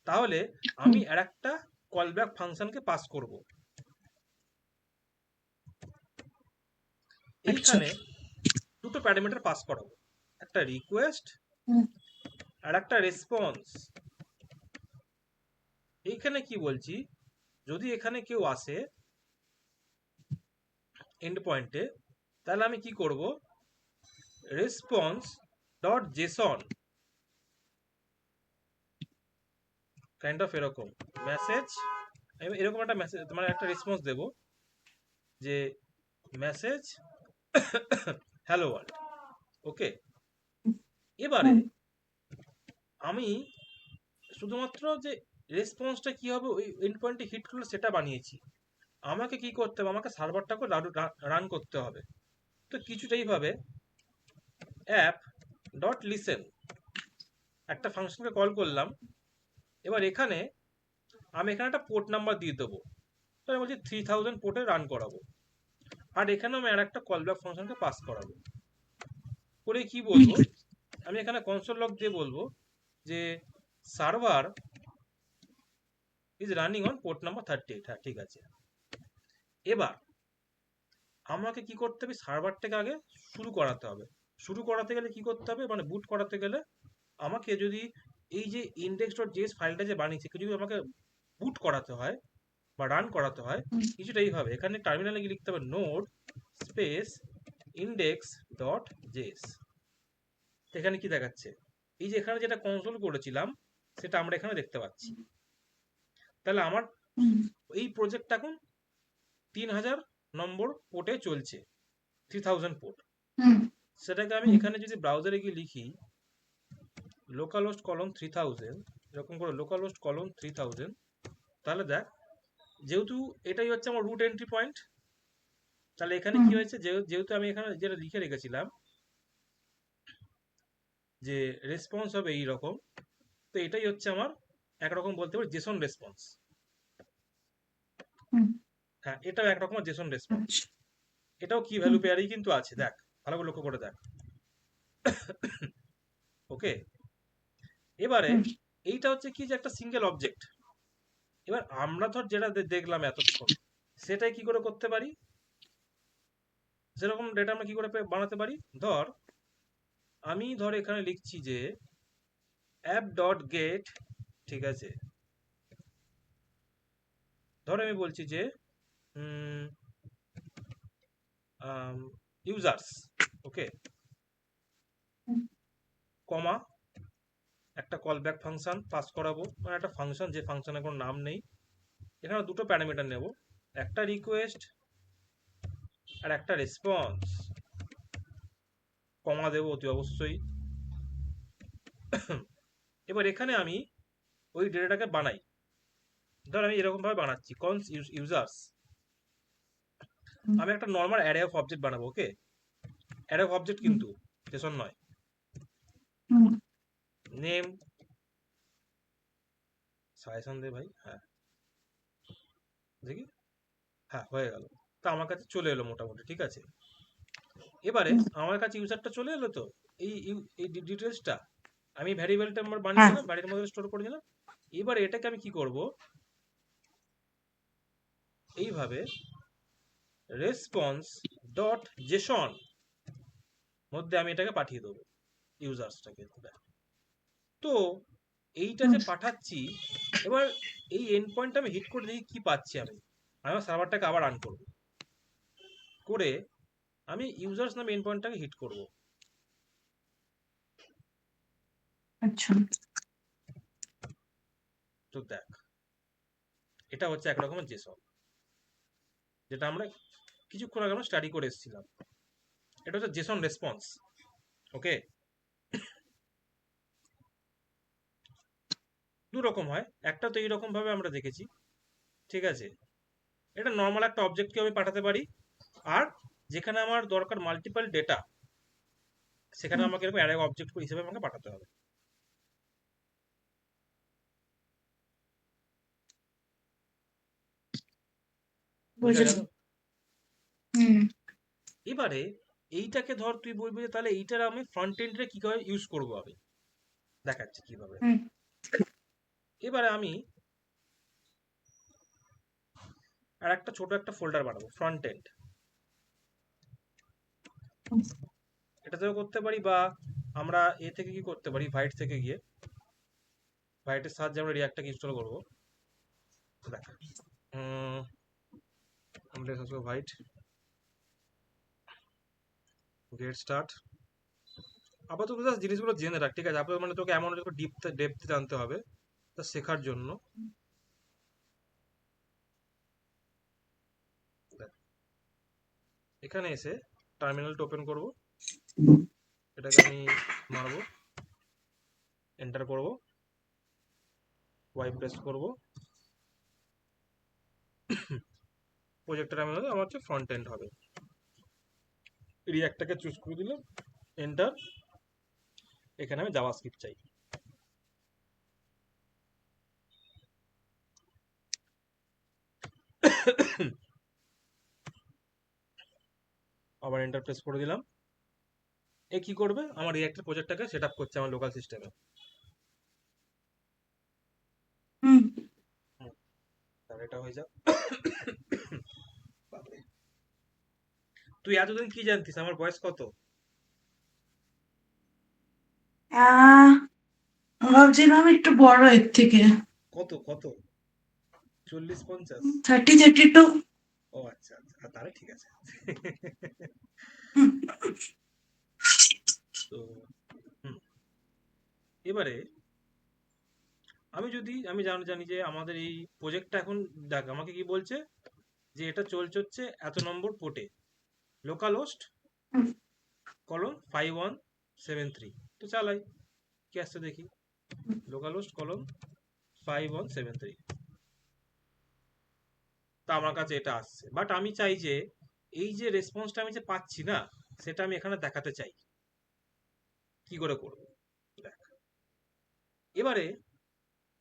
তাহলে হুম। আমি আর একটা কলব্যাক ফাংশনকে পাস করব। আচ্ছা। এইখানে দুটো প্যারামিটার পাস করাবো, একটা রিকোয়েস্ট হুম। আর একটা রেসপন্স। এইখানে কি বলছি, যদি এখানে কেউ আসে এন্ড পয়েন্টে, তাহলে আমি কি করব, response dot Jason, kind of এরকম মেসেজ, এরকম একটা মেসেজ, মানে একটা রেসপন্স দেব, যে মেসেজ হ্যালো ওয়ার্ল্ড, ওকে। এবারে হুম। আমি শুধুমাত্র যে রেসপন্সটা কি হবে ওই এন্ড পয়েন্টে হিট করলে সেটা বানিয়েছি। আমাকে কি করতে হবে, আমাকে সার্ভারটাকে রান করতে হবে। তো কিছুটা এইভাবে অ্যাপ ডট লিসেন একটা ফাংশনকে কল করলাম। এবার এখানে আমি এখানে একটা পোর্ট নাম্বার দিয়ে দেবো, তো আমি বলছি 3000 পোর্টে রান করাবো। আর এখানে আমি আর একটা কলব্যাক ফাংশনকে পাস করাবো, করে কি বলবো, আমি এখানে কনসোল লগ দিয়ে বলবো যে server is running on port number 38। হ্যাঁ, ঠিক আছে। এবার আমাকে কি করতে হবে, সার্ভারটাকে আগে শুরু করাতে হবে। শুরু করাতে গেলে কি করতে হবে, মানে বুট করাতে গেলে আমাকে যদি এই যে index.js ফাইলটা যে বানিয়েছি যদি আমাকে বুট করাতে হয় বা রান করাতে হয়, হুম, কিছুটা এইভাবে এখানে টার্মিনালে গিয়ে লিখতে হবে নোড স্পেস index.js। এখানে কি দেখাচ্ছে, এই যে এখানে যেটা কনসোল করেছিলাম সেটা আমরা এখানে দেখতে পাচ্ছি। তাহলে আমার হুম, এই প্রজেক্টটা এখন 3000 নম্বর পোর্টে চলছে, 3000 পোর্ট। হুম, সেটাকে আমি হুম, এখানে যদি ব্রাউজারে গিয়ে লিখি লোকাল হোস্ট কলন 3000, এরকম করে লোকাল হোস্ট কলন 3000, তাহলে দেখ, যেহেতু এটাই হচ্ছে আমার রুট এন্ট্রি পয়েন্ট, তাহলে এখানে হুম, কি হয়েছে, যেহেতু আমি এখানে যেটা লিখে রেখেছিলাম যে রেসপন্স হবে এই রকম, তো এটাই হচ্ছে আমার একরকম বলতে পারি জেসন রেসপন্স। হুম, হ্যাঁ, এটাও একরকম জেসন রেসপন্স। আচ্ছা, এটাও কি হুম, ভ্যালু পেয়ারই কিন্তু আছে, দেখ ভালো করে লক্ষ্য করে দেখ। ওকে, এবারে হুম, এইটা হচ্ছে কি যে একটা সিঙ্গেল অবজেক্ট। এবার আমরা ধর যেটা দেখলাম এতক্ষণ, সেটাই কি করে করতে পারি, সেরকম ডেটা আমরা কি করে বানাতে পারি। ধর আমি এখানে লিখছি যে অ্যাপ ডট গেট, ঠিক আছে, ধর আমি বলছি যে ইউজার্স, ওকে, হুম, কমা একটা কল ব্যাক ফাংশন পাস করাবো, মানে একটা ফাংশন যে ফাংশনের কোনো নাম নেই। এখানে দুটো প্যারামিটার নেব, একটা রিকোয়েস্ট আর একটা রেসপন্স, কমা দেবো অতি অবশ্যই। এবার এখানে আমি ওই ডেটাটাকে বানাই। ধর আমি এরকম ভাবে বানাচ্ছি কনস ইউজার্স, হুম, আমি একটা নর্মাল অ্যারে অফ অবজেক্ট বানাবো। ওকে, অ্যারে অফ অবজেক্ট হুম, কিন্তু জেসন নয়। হুম, নেম, সাজেশন দে ভাই, হ্যাঁ দেখি, হ্যাঁ হয়ে গেল। তা আমার কাছে চলে এলো মোটামুটি, ঠিক আছে। এবারে হুম, আমার কাছে ইউজারটা চলে এলো তো, এই ডিটেলসটা আমি ভ্যারিয়েবলটা আমার বানিয়ে হ্যাঁ, দিলাম, ভ্যারিয়েবলের মধ্যে স্টোর করে দিলাম। এবারে এটাকে আমি কি করব, এইভাবে রেসপন্স ডট জেসন মধ্যে আমি এটাকে পাঠিয়ে দেবো ইউজার্সটাকে। তো এইটা হুম, যে পাঠাচ্ছি, এবার এই এন্ড পয়েন্টটা আমি হিট করে দেখি কি পাচ্ছি। আমি আমার সার্ভারটাকে আবার রান করব, করে আমি ইউজার্স নামে এন্ড পয়েন্টটাকে হিট করব। আচ্ছা, তো দেখ, এটা হচ্ছে এক রকমের জেসন, যেটা আমরা কিছুক্ষণ আগে আমরা স্টাডি করে এসেছিলাম। এটা হচ্ছে জেসন রেসপন্স। ওকে, দু রকম হয়, একটা তো এইরকম ভাবে আমরা দেখেছি, ঠিক আছে, এটা নর্মাল একটা অবজেক্টকে আমি পাঠাতে পারি। আর যেখানে আমার দরকার মাল্টিপল ডেটা, সেখানে হুম, আমাকে এরকম অ্যারে অবজেক্ট হিসেবে আমাকে পাঠাতে হবে। বোঝা গেল। বুঝলাম, হুম, এবারে এইটাকে ধর তুই বলবি যে তাহলে এইটার আমি ফ্রন্ট এন্ডে কি করে ইউজ করবো, আমি দেখাচ্ছি কিভাবে। হুম, এবারে আমি আর একটা ছোট একটা ফোল্ডার বানাবো ফ্রন্ট এন্ড, হুম, এটাতেও করতে পারি, বা আমরা এ থেকে কি করতে পারি, ভাইট থেকে গিয়ে ভাইটের সাহায্যে আমরা রিয়াক্টটাকে ইনস্টল করবো। দেখ, আমরা ভাইট গেট স্টার্ট। আপাতত জাস্ট জিনিসগুলো জেনে রাখ, ঠিক আছে, আপাতত মানে তোকে এমন ডেপথে জানতে হবে তা শেখার জন্য। দেখ, এখানে এসে টার্মিনালটা ওপেন করব, এটাকে আমি মারবো, এন্টার করব, ওয়াই প্রেস করব, প্রজেক্টের আমি আমার হচ্ছে ফ্রন্ট এন্ড হবে। রিয়াক্টটাকে চুজ করে দিলাম, এন্টার। এখানে আমি জাভাস্ক্রিপ্ট চাই, আবার এন্টার প্রেস করে দিলাম। এ কি করবে, আমার রিয়াক্টের প্রজেক্টটাকে সেট আপ করছে আমার লোকাল সিস্টেমে। হুম, তাহলে এটা হয়ে যাক। তুই এতদিন কি জানতিস আমার বয়স কত? আহ ভাবছিলাম একটু বড় এর থেকে। কত কত? 40-50? 30, 32। ও আচ্ছা আচ্ছা, তাহলে ঠিক আছে। তো হুম, এবারে আমি জানি জানি যে আমাদের এই প্রজেক্টটা এখন, দেখ আমাকে কি বলছে, যে এটা চলছে হচ্ছে এত নম্বর পোর্টে, লোকাল হোস্ট কলম 5173। তো চালাই, কি আসছে দেখি। লোকাল হোস্ট কলম 5173, তা আমার কাছে এটা আসছে, বাট আমি চাই যে এই যে রেসপন্সটা আমি যে পাচ্ছি না, সেটা আমি এখানে দেখাতে চাই। কি করে করব? দেখ, এবারে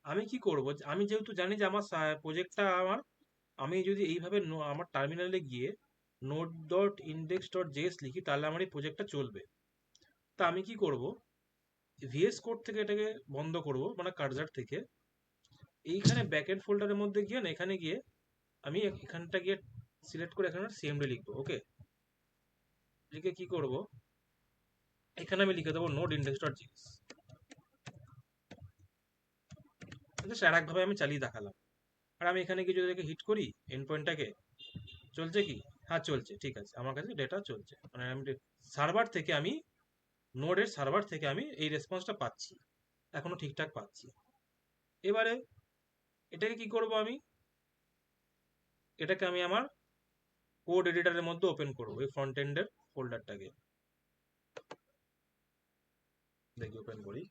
আমি কি করব, আমি যেহেতু জানি যে আমার প্রজেক্টটা আমার, আমি যদি এইভাবে আমার টার্মিনালে গিয়ে note dot index dot JS লিখি, তাহলে আমার এই প্রজেক্টটা চলবে। তা আমি কি করব, ভিএস কোড থেকে এটাকে বন্ধ করব, মানে কার্সার থেকে এইখানে ব্যাকএন্ড ফোল্ডারের মধ্যে গিয়ে না, এখানে গিয়ে আমি এখানটা গিয়ে সিলেক্ট করে এখানে সিএমডি লিখবো। ওকে, লিখে কি করব, এখানে আমি লিখে দেবো node index dot JS. Just আর একভাবে আমি চালিয়ে দেখালাম। আর আমি এখানে গিয়ে যদি এটাকে হিট করি এন্ড পয়েন্টটাকে, চলছে কি? হ্যাঁ চলছে, ঠিক আছে, আমার কাছে ডেটা চলছে, মানে আমি সার্ভার থেকে আমি, নোডের সার্ভার থেকে আমি এই রেসপন্সটা পাচ্ছি, এখনো ঠিকঠাক পাচ্ছি। এবারে এটাকে কি করব আমি, এটাকে আমি আমার কোড এডিটরের মধ্যে ওপেন করবো, এই ফ্রন্ট এন্ডের ফোল্ডারটাকে দেখি ওপেন করি।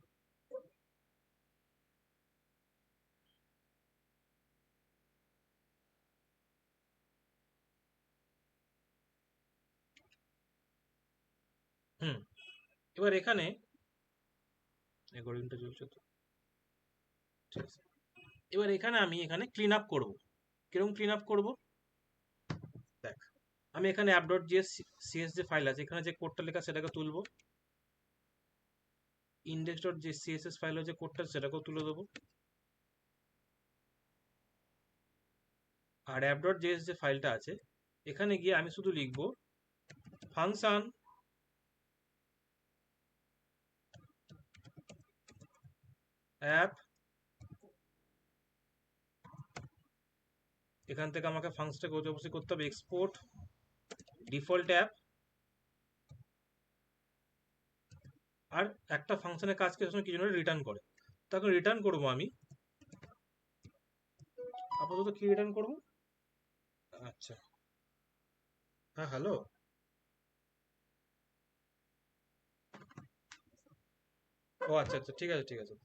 হুম, এবার এখানে রেকর্ডিংটা চলছে তো, ঠিক আছে। এবার এখানে আমি এখানে ক্লিন আপ করবো। কিরকম ক্লিন আপ করবো, দেখ, আমি এখানে অ্যাপ ডট জিএস সিএস যে ফাইল আছে, এখানে যে কোডটা লেখা সেটাকে তুলবো, ইন্ডেক্স ডট যে সিএসএস ফাইলের যে কোডটা সেটাকেও তুলে দেবো, আর অ্যাপ ডট জেএস যে ফাইলটা আছে, এখানে গিয়ে আমি শুধু লিখবো ফাংশন অ্যাপ, এখান থেকে আমাকে ফাংশনটাকে অবশ্যই করতে হবে এক্সপোর্ট ডিফল্ট অ্যাপ। আর একটা ফাংশনের কাজ কি সময় কি জন্য রিটার্ন করে, তখন রিটার্ন করবো আমি, আপাতত কি রিটার্ন করবো, আচ্ছা, হ্যাঁ হ্যালো, ও আচ্ছা আচ্ছা, ঠিক আছে ঠিক আছে।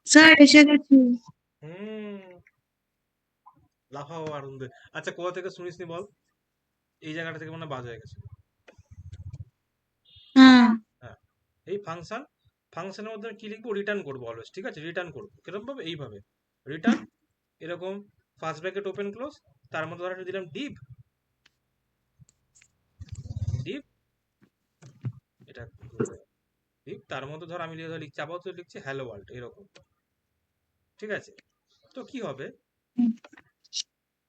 স্যার এসে গেছি। হুম, লাফাও আনন্দে। আচ্ছা, কোথা থেকে শুনিসনি বল, এই জায়গাটা থেকে মনে হয় বাজ হয়ে গেছে। হ্যাঁ। হ্যাঁ, এই ফাংশনের মধ্যে আমি কি লিখবো, রিটার্ন করবো অলওয়েজ, ঠিক আছে, রিটার্ন করবো কিরকম ভাবে, এইভাবে রিটার্ন এরকম ফার্স্ট ব্র্যাকেট ওপেন ক্লোজ, তার মধ্যে ধর একটা দিলাম ডিভ, ডিভ এটা ডিভ, তার মধ্যে ধর আমি লিখছি আপাতত লিখছি হ্যালো ওয়ার্ল্ড এরকম, ঠিক আছে? তো কি হবে, হুম,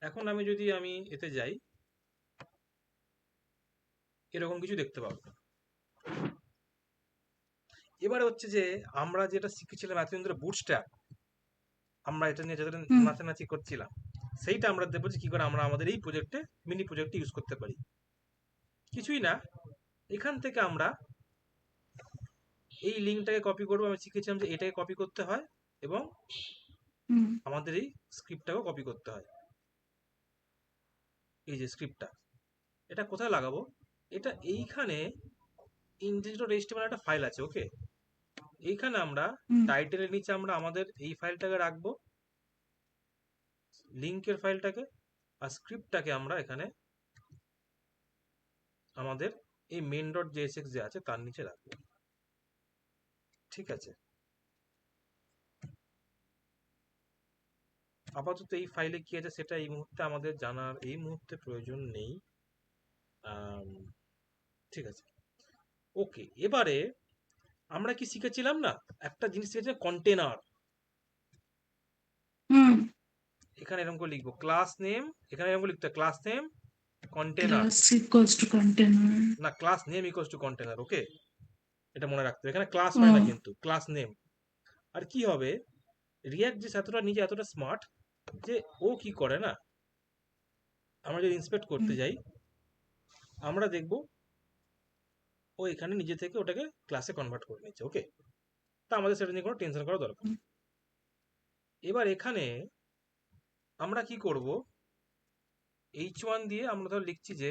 এখন আমি এতে যাই, এরকম কিছু দেখতে পাবো। এবারে হচ্ছে যে আমরা যেটা শিখেছিলাম এতদিন ধরে বুটস্ট্র্যাপ, আমরা এটা নিয়ে যতদিন হুম, নাচানাচি করছিলাম, সেইটা আমরা দেখবো যে কি করে আমরা আমাদের এই প্রজেক্টে, মিনি প্রজেক্টে ইউজ করতে পারি। কিছুই না, এখান থেকে আমরা এই লিঙ্কটাকে কপি করবো, আমি শিখেছিলাম যে এটাকে কপি করতে হয় এবং হুম, আমাদের এই স্ক্রিপ্টটাকেও কপি করতে হয়। এই যে স্ক্রিপ্টটা, এটা কোথায় লাগাবো, এটা এইখানে index.html একটা ফাইল আছে, ওকে? এইখানে আমরা হুম, টাইটেলের নিচে আমরা আমাদের এই ফাইলটাকে রাখবো, লিঙ্কের ফাইলটাকে, আর স্ক্রিপ্টটাকে আমরা এখানে আমাদের এই main.jsx যে আছে তার নিচে রাখবো, ঠিক আছে? আপাতত এই ফাইলে কি আছে সেটা এই মুহূর্তে আমাদের জানার এই মুহূর্তে প্রয়োজন নেই। আম, ঠিক আছে, ওকে। এবারে আমরা কি শিখেছিলাম না, একটা জিনিস শিখেছিলাম, কন্টেনার। হুম। এখানে এরকম করে লিখবো ক্লাস নেম, এখানে এরকম করে লিখতে class name container, Class equals to container. না class name equals to container, okay? এটা মনে রাখতে হবে, এখানে ক্লাস হয় না Oh, কিন্তু ক্লাস নেম। আর কি হবে, রিয়াক্ট যে এতটা নিজে এতটা স্মার্ট যে ও কি করে না, আমরা যদি ইন্সপেক্ট করতে হুম, যাই আমরা দেখব ও এখানে নিজে থেকে ওটাকে ক্লাসে কনভার্ট করে নিচ্ছে, ওকে? তা আমাদের সেটা নিয়ে কোনো টেনশন করা দরকার হুম, নেই। এবার এখানে আমরা কি করব, h1 দিয়ে আমরা ধর লিখছি যে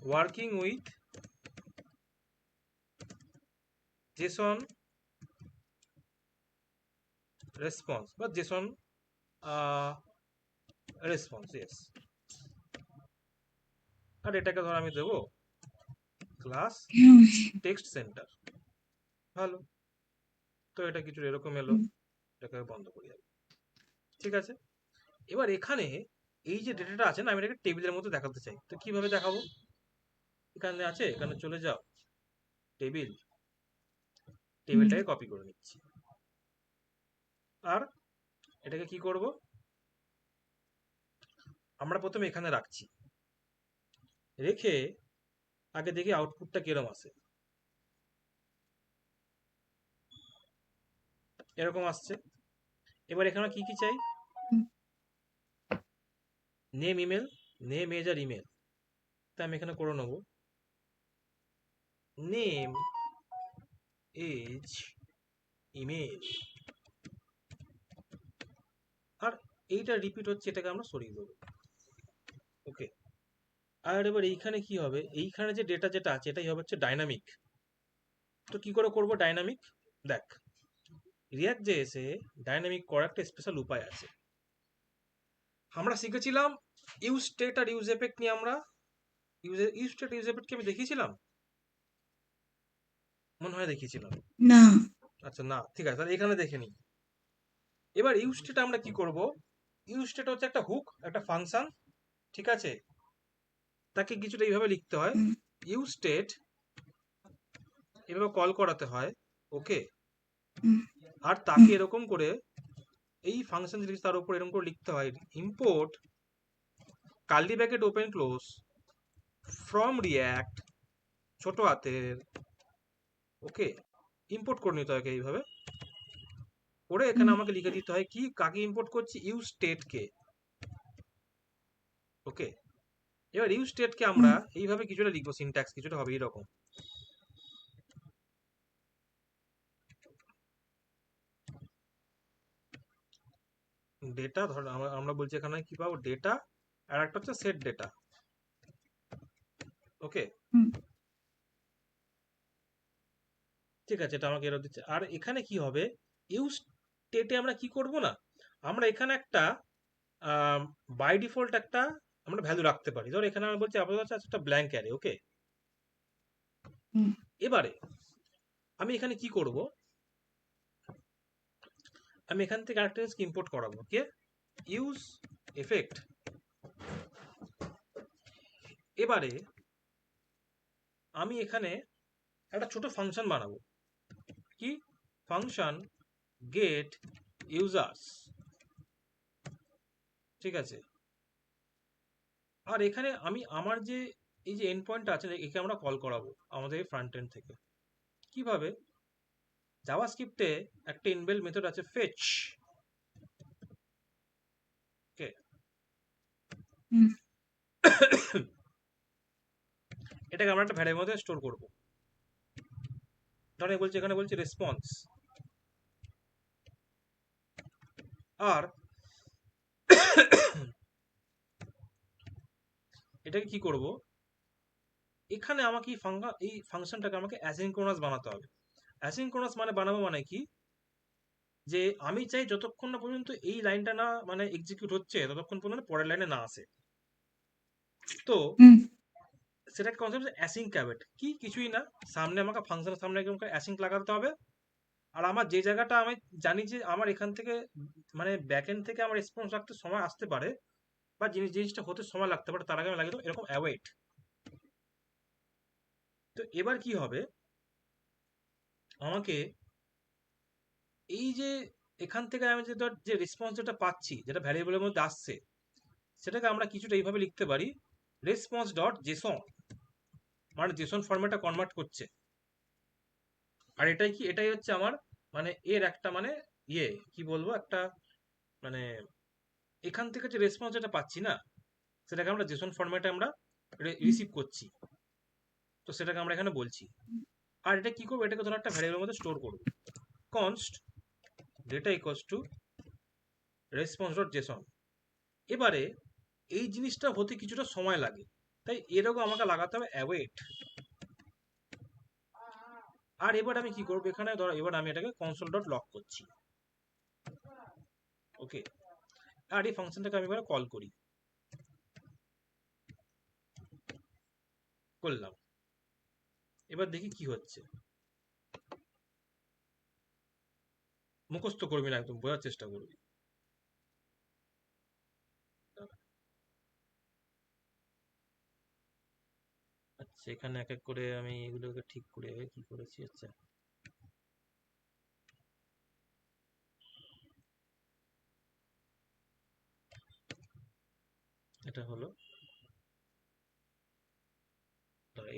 ওয়ার্কিং উইথ জেসন রেসপন্স বা জেসন রেসপন্স, ইয়েস। আর এটাকে ধর আমি দেবো ক্লাস হুম, টেক্সট সেন্টার, ভালো। তো এটা কিছু এরকম এলো, হুম, এটাকে বন্ধ করি আমি, ঠিক আছে? এবার এখানে এই যে ডেটাটা আছে না, আমি এটাকে টেবিলের মধ্যে দেখাতে চাই, তো কিভাবে দেখাবো, এখানে আছে, এখানে চলে যাও, টেবিল, হুম, টেবিলটাকে কপি করে নিচ্ছি। আর এটাকে কি করব, আমরা প্রথমে এখানে রাখছি, রেখে আগে দেখি আউটপুটটা কিরম আসে। এরকম আসছে। এবার এখানে কি কি চাই, হুম, নেম ইমেল, নেম এজ আর ইমেল, তা আমি এখানে করে নেবো নেম এজ ইমেল, আর এইটা রিপিট হচ্ছে, এটাকে আমরা সরিয়ে দেবো, ওকে? আর এবার এইখানে কি হবে, এইখানে যে ডেটা যেটা আছে এটাই হবে হচ্ছে ডাইনামিক। তো কি করে করব ডাইনামিক, দেখ, রিয়াক্ট জেএসে ডাইনামিক করার একটা স্পেশাল উপায় আছে। আমরা শিখেছিলাম ইউজ স্টেট আর ইউজ এফেক্ট নিয়ে, আমরা ইউজ স্টেট ইউজ এফেক্ট কি আমি দেখিয়েছিলাম, মনে হয় দেখিয়েছিলাম। না। আচ্ছা না, ঠিক আছে, তাহলে এখানে দেখে নিই। এবার ইউজ স্টেট আমরা কি করব, ইউজ স্টেট হচ্ছে একটা হুক, একটা ফাংশন, ঠিক আছে? তাকে কিছুটা এইভাবে লিখতে হয়, হুম, ইউজ স্টেট এভাবে কল করাতে হয়, ওকে? হুম, আর তাকে হুম, এরকম করে এই ফাংশন জিনিস তার উপর এরকম করে লিখতে হয়, import curly bracket open close from React ছোট হাতের, ওকে? ইম্পোর্ট করে নিতে হয় এইভাবে করে, এখানে হুম, আমাকে লিখে দিতে হয় কি কাকে ইম্পোর্ট করছি, ইউজ স্টেট কে, ওকে? এবার ইউজ স্টেট কে আমরা হুম, এইভাবে কিছুটা লিখবো, সিনট্যাক্স কিছুটা হবে এইরকম, ডেটা ধর আমরা বলছি এখানে কি পাবো, ডেটা, আর একটা হচ্ছে সেট ডেটা, ওকে? হুম, ঠিক আছে, এটা আমাকে এরর দিচ্ছে। আর এখানে কি হবে, ইউজ স্টেটে আমরা কি করব না, আমরা এখানে একটা বাই ডিফল্ট একটা আমরা ভ্যালু রাখতে পারি, ধর এখানে আমরা বলছি আপাতত আছে একটা ব্ল্যাঙ্ক অ্যারে, ওকে? হুম, এবারে আমি এখানে কি করব, আমি এখান থেকে আরেকটা জিনিস ইম্পোর্ট করাবো, ওকে? Use effect. এবারে আমি এখানে একটা ছোট ফাংশন বানাবো, কি ফাংশন গেট ইউজার্স, ঠিক আছে। আর এখানে আমি আমার যে এই যে এন্ড পয়েন্টটা আছে একে আমরা কল করাবো আমাদের ফ্রন্ট এন্ড থেকে। কিভাবে? জাভাস্ক্রিপ্টে একটা ইনবিল্ট মেথড আছে ফেচ, ওকে। হুম এটাকে আমরা একটা ভ্যারিয়েবলের মধ্যে স্টোর করব। ধরেন বলছি এখানে বলছি রেসপন্স, আর এটাকে কি করব, এখানে আমাকে এই ফাংশনটাকে আমাকে অ্যাসিনক্রোনাস বানাতে হবে। অ্যাসিনক্রোনাস মানে বানাবো মানে কি, যে আমি চাই যতক্ষণ না পর্যন্ত এই লাইনটা না মানে এক্সিকিউট হচ্ছে ততক্ষণ পর্যন্ত পরের লাইনে না আসে। তো হুম সেটা কনসেপ্ট অ্যাসিঙ্ক ক্যাবেট, কি কিছুই না, সামনে আমাকে ফাংশনের সামনে একদম অ্যাসিঙ্ক লাগাতে হবে। আর আমার যে জায়গাটা আমি জানি যে আমার এখান থেকে মানে ব্যাকএন্ড থেকে আমার রেসপন্স রাখতে সময় আসতে পারে বা জিনিসটা হতে সময় লাগতে পারে, তার আগে আমি লাগিয়ে দেবো এরকম অ্যাওয়েট। তো এবার কি হবে, আমাকে এই যে এখান থেকে আমি যে ধর যে রেসপন্স যেটা পাচ্ছি যেটা ভ্যারিয়েবলের মধ্যে আসছে সেটাকে আমরা কিছুটা এইভাবে লিখতে পারি, রেসপন্স ডট জেসন, মানে জেসন ফরম্যাটে কনভার্ট করছে। আর এটাই কি, এটাই হচ্ছে আমার মানে এর একটা মানে কি বলবো একটা মানে এখান থেকে যে রেসপন্স যেটা পাচ্ছি না সেটাকে আমরা জেসন ফরম্যাটে আমরা হুম রিসিভ করছি, তো সেটাকে আমরা এখানে বলছি। আর এটা কি করবো, এটাকে ধরো একটা ভ্যারিয়েবলের মধ্যে স্টোর করবো, const data equals to response dot Jason. এবারে এই জিনিসটা হতে কিছুটা সময় লাগে, তাই এরকম আমাকে লাগাতে হবে অ্যাওয়েট। আর এবার আমি কি করবো, এখানে ধরো এবার আমি এটাকে কনসোল ডট লক করছি, ওকে। আর এই ফাংশনটাকে আমি এবার কল করি, করলাম। এবার দেখি কি হচ্ছে, মুখস্থ করবি না, একদম বোঝার চেষ্টা করবি। আচ্ছা এখানে এক এক করে আমি এগুলোকে ঠিক করে কি করেছি। আচ্ছা এটা হলো,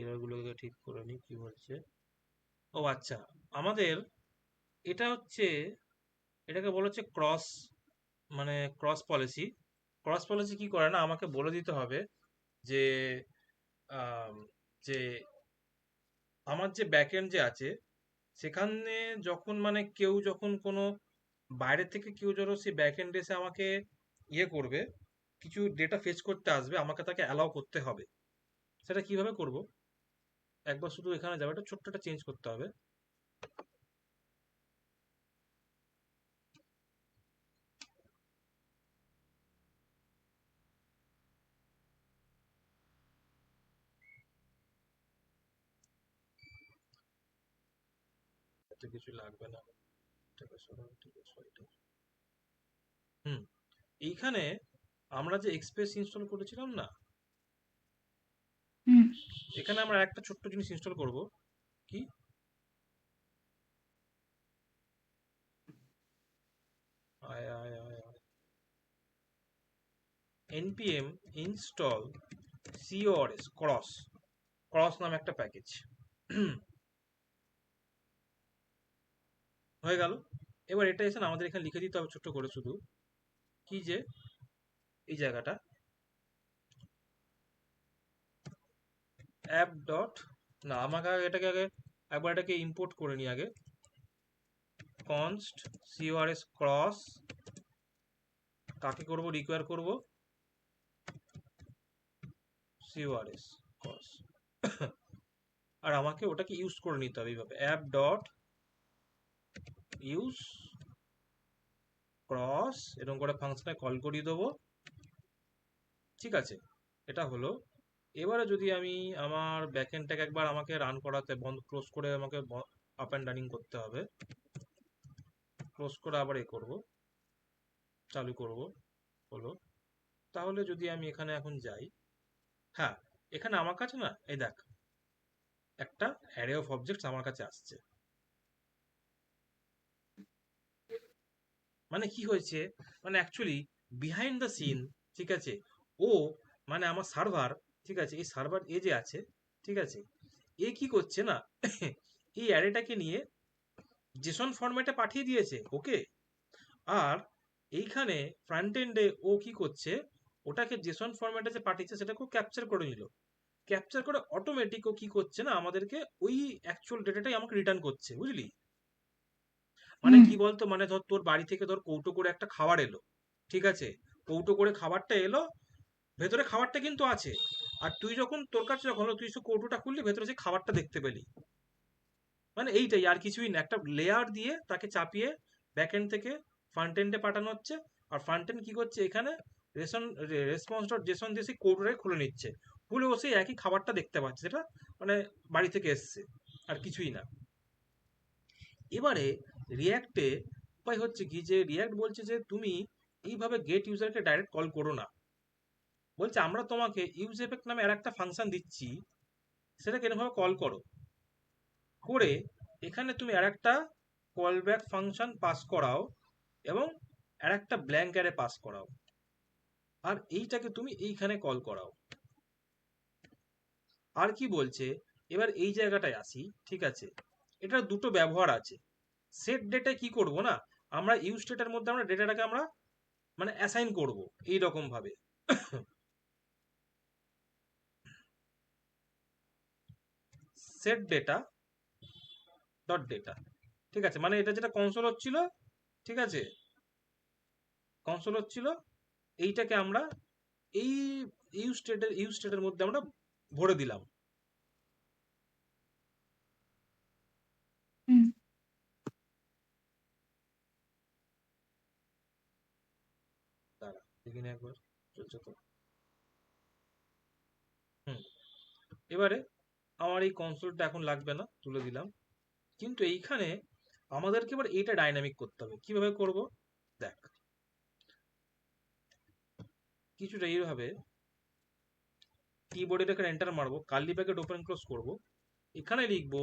এরগুলোকে ঠিক করে নি কি বলছে। ও আচ্ছা, আমাদের এটা হচ্ছে, এটাকে বলা হচ্ছে ক্রস মানে ক্রস পলিসি। ক্রস পলিসি কি করে না, আমাকে বলে দিতে হবে যে আম, যে আমার যে ব্যাকএন্ড যে আছে সেখানে যখন মানে কেউ যখন কোনো বাইরে থেকে কেউ ধরো সে ব্যাকএন্ড এসে আমাকে করবে, কিছু ডেটা ফেচ করতে আসবে, আমাকে তাকে অ্যালাউ করতে হবে। সেটা কিভাবে করব, একবার শুধু এখানে যাবে, একটা ছোট্ট একটা চেঞ্জ করতে হবে। এত কিছু লাগবে না, এটাকে সরাও, ঠিক আছে এটা। হুম, এইখানে আমরা যে এক্সপ্রেস ইনস্টল করেছিলাম না, হুম এখানে আমরা একটা ছোট্ট জিনিস ইনস্টল করব, কি আয় আয় আয় আয় npm install cors cross, cross নামে একটা প্যাকেজ হয়ে গেল। এবার এটা এসে না আমাদের এখানে লিখে দিতে হবে ছোট্ট করে শুধু, কি যে এই জায়গাটা অ্যাপ ডট, না আমাকে এটাকে আগে একবার এটাকে ইম্পোর্ট করে নিই আগে, কনস্ট cors ক্রস, কাকে করব, রিকোয়ার করব cors ক্রস আর আমাকে ওটাকে ইউজ করে নিতে হবে এইভাবে, অ্যাপ ডট ইউজ ক্রস, এরকম করে ফাংশনে কল করিয়ে দেবো, ঠিক আছে। এটা হলো। এবারে যদি আমি আমার ব্যাকএন্ডটাকে একবার আমাকে রান করাতে বন্ধ ক্লোজ করে আমাকে আপ অ্যান্ড রানিং করতে হবে, ক্লোজ করে আবার করব, চালু করব, হলো। তাহলে যদি আমি এখানে এখন যাই, হ্যাঁ, এখানে আমার কাছে না এই দেখ একটা অ্যারে অফ অবজেক্টস আমার কাছে আসছে। মানে কি হয়েছে, মানে অ্যাকচুয়ালি বিহাইন্ড দ্য সিন, ঠিক আছে, ও মানে আমার সার্ভার, ঠিক আছে, এই সার্ভার এ যে আছে, ঠিক আছে, এ কি করছে না এই অ্যারেটাকে নিয়ে জেসন ফরম্যাটে পাঠিয়ে দিয়েছে, ওকে। আর এইখানে ফ্রন্ট এন্ডে ও কি করছে, ওটাকে জেসন ফরম্যাটে যে পাঠিয়েছে সেটাকে ক্যাপচার করে নিল। ক্যাপচার করে অটোমেটিক ও কি করছে না আমাদেরকে ওই অ্যাকচুয়াল ডেটাটাই আমাকে রিটার্ন করছে, বুঝলি। মানে হুম কি বলতো, মানে ধর তোর বাড়ি থেকে ধর কৌটো করে একটা খাবার এলো, ঠিক আছে, কৌটো করে খাবারটা এলো, ভেতরে খাবারটা কিন্তু আছে, আর তুই যখন তোর কাছে যখন হলো, তুই সে কৌটোটা খুললি, ভেতরে সেই খাবারটা দেখতে পেলি। মানে এইটাই, আর কিছুই না, একটা লেয়ার দিয়ে তাকে চাপিয়ে ব্যাক এন্ড থেকে ফ্রন্ট এন্ডে পাঠানো হচ্ছে। আর ফ্রন্ট এন্ড কি করছে এখানে, রেসপন্স ডট জেসন দিয়ে সেই কোডটাকে খুলে নিচ্ছে, খুলে ও সেই একই খাবারটা দেখতে পাচ্ছে, যেটা মানে বাড়ি থেকে এসছে, আর কিছুই না। এবারে রিয়াক্টে উপায় হচ্ছে কি, যে রিয়াক্ট বলছে যে তুমি এইভাবে গেট ইউজারকে ডাইরেক্ট কল করো না, বলছে আমরা তোমাকে ইউজ এফেক্ট নামে আর একটা ফাংশন দিচ্ছি, সেটাকে এরকমভাবে কল করো, করে এখানে তুমি আর একটা কল ব্যাক ফাংশন পাস করাও, এবং আর একটা ব্ল্যাঙ্ক অ্যারে পাস করাও, আর এইটাকে তুমি এইখানে কল করাও। আর কি বলছে, এবার এই জায়গাটায় আসি, ঠিক আছে, এটার দুটো ব্যবহার আছে। সেট ডেটায় কি করব না, আমরা ইউজ ডেটার মধ্যে আমরা ডেটাটাকে আমরা মানে অ্যাসাইন করব এই রকম ভাবে। সেট ডেটা ডট ডেটা, ঠিক আছে, মানে এটা যেটা কনসোল হচ্ছিল, ঠিক আছে, কনসোল হচ্ছিল, এইটাকে আমরা এই ইউজ স্টেটের মধ্যে আমরা ভরে দিলাম। হুম দাঁড়া দেখিনি একবার, চলছে তো। হুম, এবারে আমার এই কনসোলটা এখন লাগবে না, তুলে দিলাম। কিন্তু এইখানে আমাদেরকে এবার এইটা ডাইনামিক করতে হবে, কিভাবে করব, দেখ, কিছুটা এইভাবে কিবোর্ডে এখানে এন্টার মারবো, কার্লি ব্র্যাকেট ওপেন ক্লোজ করব, এখানে লিখবো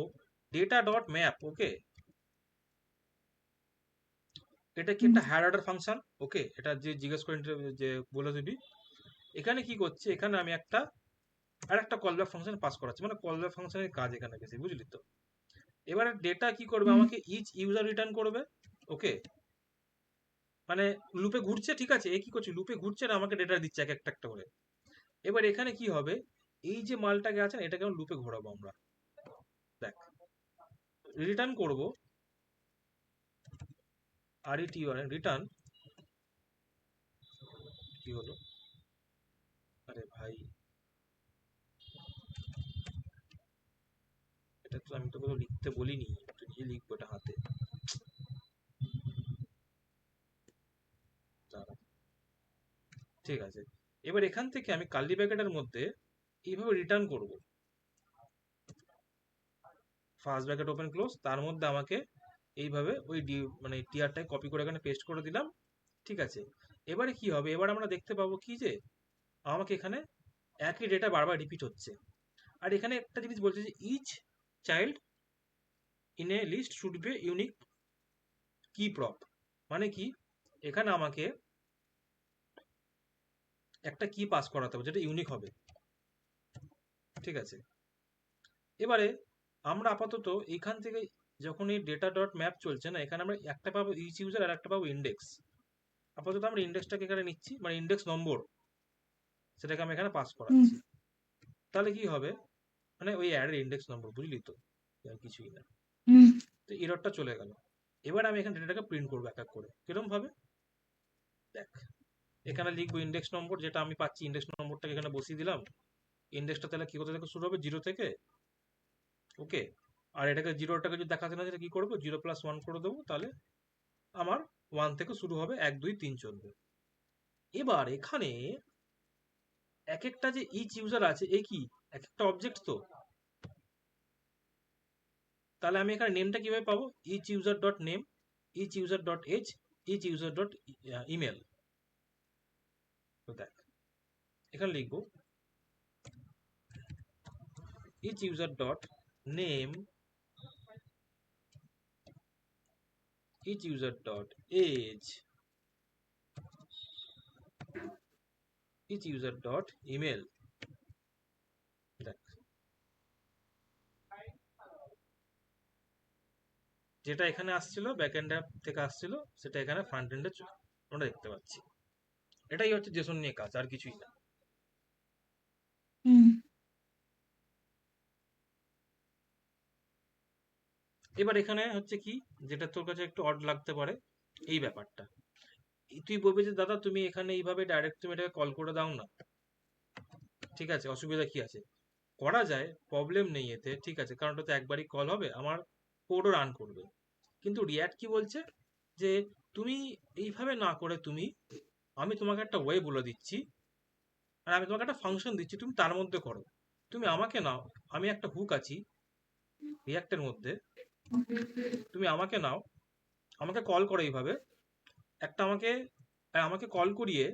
ডেটা ডট ম্যাপ, ওকে। এটা কি হুম একটা হায়ার অর্ডার ফাংশন, ওকে, এটা যে জিজ্ঞেস করে যে বলে দিবি। এখানে কি করছে, এখানে আমি একটা আর একটা কল ব্যাক ফাংশন পাস করাচ্ছি, মানে কল ব্যাক ফাংশনের কাজ এখানে বেশি, বুঝলি তো। এবারে ডেটা কি করবে, হুম আমাকে ইচ ইউজার রিটার্ন করবে, ওকে। মানে লুপে ঘুরছে, ঠিক আছে, এ কি করছে, লুপে ঘুরছে আর আমাকে ডেটা দিচ্ছে এক একটা একটা করে। এবার এখানে কি হবে, এই যে মালটাকে আছে না, এটাকে আমি লুপে ঘোরাবো আমরা, দেখ, রিটার্ন করব RET রিটার্ন, কি হলো, আরে ভাই, এটা তো আমি তো কোথাও লিখতে বলিনি, তো নিজে লিখবো এটা হাতে, দাঁড়া, ঠিক আছে। এবার এখান থেকে আমি কার্লি ব্র্যাকেটের মধ্যে এইভাবে রিটার্ন করব, ফার্স্ট ব্র্যাকেট ওপেন ক্লোজ, তার মধ্যে আমাকে এইভাবে ওই মানে টিআরটাই কপি করে এখানে পেস্ট করে দিলাম, ঠিক আছে। এবারে কি হবে, এবার আমরা দেখতে পাবো কি যে আমাকে এখানে একই ডেটা বারবার রিপিট হচ্ছে। আর এখানে একটা জিনিস বলছে যে each child in a list should be unique key prop, মানে কি, এখানে আমাকে একটা কি পাস করাতে হবে যেটা ইউনিক হবে, ঠিক আছে। এবারে আমরা আপাতত এখান থেকে যখন এই ডেটা ডট ম্যাপ চলছে না, এখানে আমরা একটা পাবো ইচ ইউজার আর একটা পাবো ইন্ডেক্স। আপাতত আমরা ইন্ডেক্সটাকে এখানে নিচ্ছি, মানে ইন্ডেক্স নম্বর, সেটাকে আমি এখানে পাস হুম করাচ্ছি। তাহলে কি হবে, মানে ওই অ্যাডের ইন্ডেক্স নম্বর, বুঝলি তো, আর কিছুই না। হুম তো এররটা চলে গেল। এবার আমি এখানে ডেটাটাকে প্রিন্ট করবো এক এক করে, কিরকম ভাবে, দেখ, এখানে লিখবো ইন্ডেক্স নম্বর, যেটা আমি পাচ্ছি ইন্ডেক্স নম্বরটাকে এখানে বসিয়ে দিলাম। ইন্ডেক্সটা তাহলে কি কোথা থেকে শুরু হবে, জিরো থেকে, ওকে। আর এটাকে জিরোটাকে যদি দেখাতে না যেটা কি করবো, 0+1 করে দেবো, তাহলে আমার 1 থেকে শুরু হবে, 1 2 3 চলবে। এবার এখানে এক একটা যে ইচ ইউজার আছে, এ কি এক একটা অবজেক্ট তো, তাহলে আমি এখানে নেমটা কিভাবে পাবো, each user dot name, each user dot age, each user dot email, তো দেখ এখানে লিখবো each user dot name, each user dot age, each user dot email। দেখ যেটা এখানে আসছিল ব্যাকএন্ড থেকে আসছিল সেটা এখানে ফ্রন্ট এন্ডে আমরা দেখতে পাচ্ছি। এটাই হচ্ছে জেসন নিয়ে কাজ, আর কিছুই না। হুম এবার এখানে হচ্ছে কি, যেটা তোর কাছে একটু অড লাগতে পারে এই ব্যাপারটা, তুই বলবি যে দাদা তুমি এখানে এইভাবে ডাইরেক্ট তুমি এটাকে কল করে দাও না, ঠিক আছে অসুবিধা কি আছে, করা যায়, প্রবলেম নেই এতে, ঠিক আছে, কারণ ওটা তো একবারই কল হবে, আমার কোডও রান করবে। কিন্তু রিয়াক্ট কি বলছে যে তুমি এইভাবে না করে তুমি, আমি তোমাকে একটা ওয়ে বলে দিচ্ছি, আর আমি তোমাকে একটা ফাংশন দিচ্ছি, তুমি তার মধ্যে করো, তুমি আমাকে নাও, আমি একটা হুক আছি রিয়াক্টের মধ্যে, তুমি আমাকে নাও, আমাকে কল করো এইভাবে, একটা আমাকে আমাকে কল করিয়ে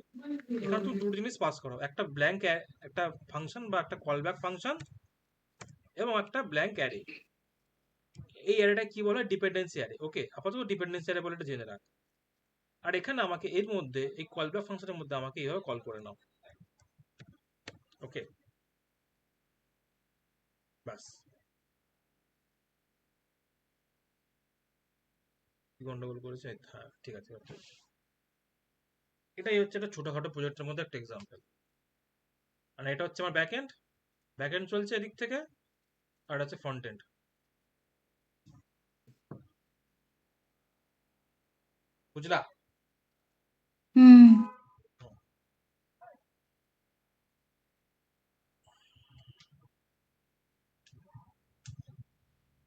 এখানে তুমি দুটো জিনিস পাস করো, একটা ব্ল্যাঙ্ক একটা ফাংশন বা একটা কল ব্যাক ফাংশন, এবং একটা ব্ল্যাঙ্ক অ্যারে। এই অ্যারেটা কি বলে, ডিপেন্ডেন্সি অ্যারে। ওকে, আপাতত ডিপেন্ডেন্সি অ্যারে বলে এটা জেনে রাখ। আর এখানে আমাকে এর মধ্যে এই কল ব্যাক ফাংশনের মধ্যে আমাকে এইভাবে কল করে নাও। ওকে, বাস। গন্ডগোল করেছে, হ্যাঁ ঠিক আছে। এটাই হচ্ছে একটা ছোটখাটো প্রজেক্টের মধ্যে একটা এক্সাম্পল। মানে এটা হচ্ছে আমার ব্যাক এন্ড চলছে এদিক থেকে, আর হচ্ছে ফ্রন্ট এন্ড। বুঝলা? হুম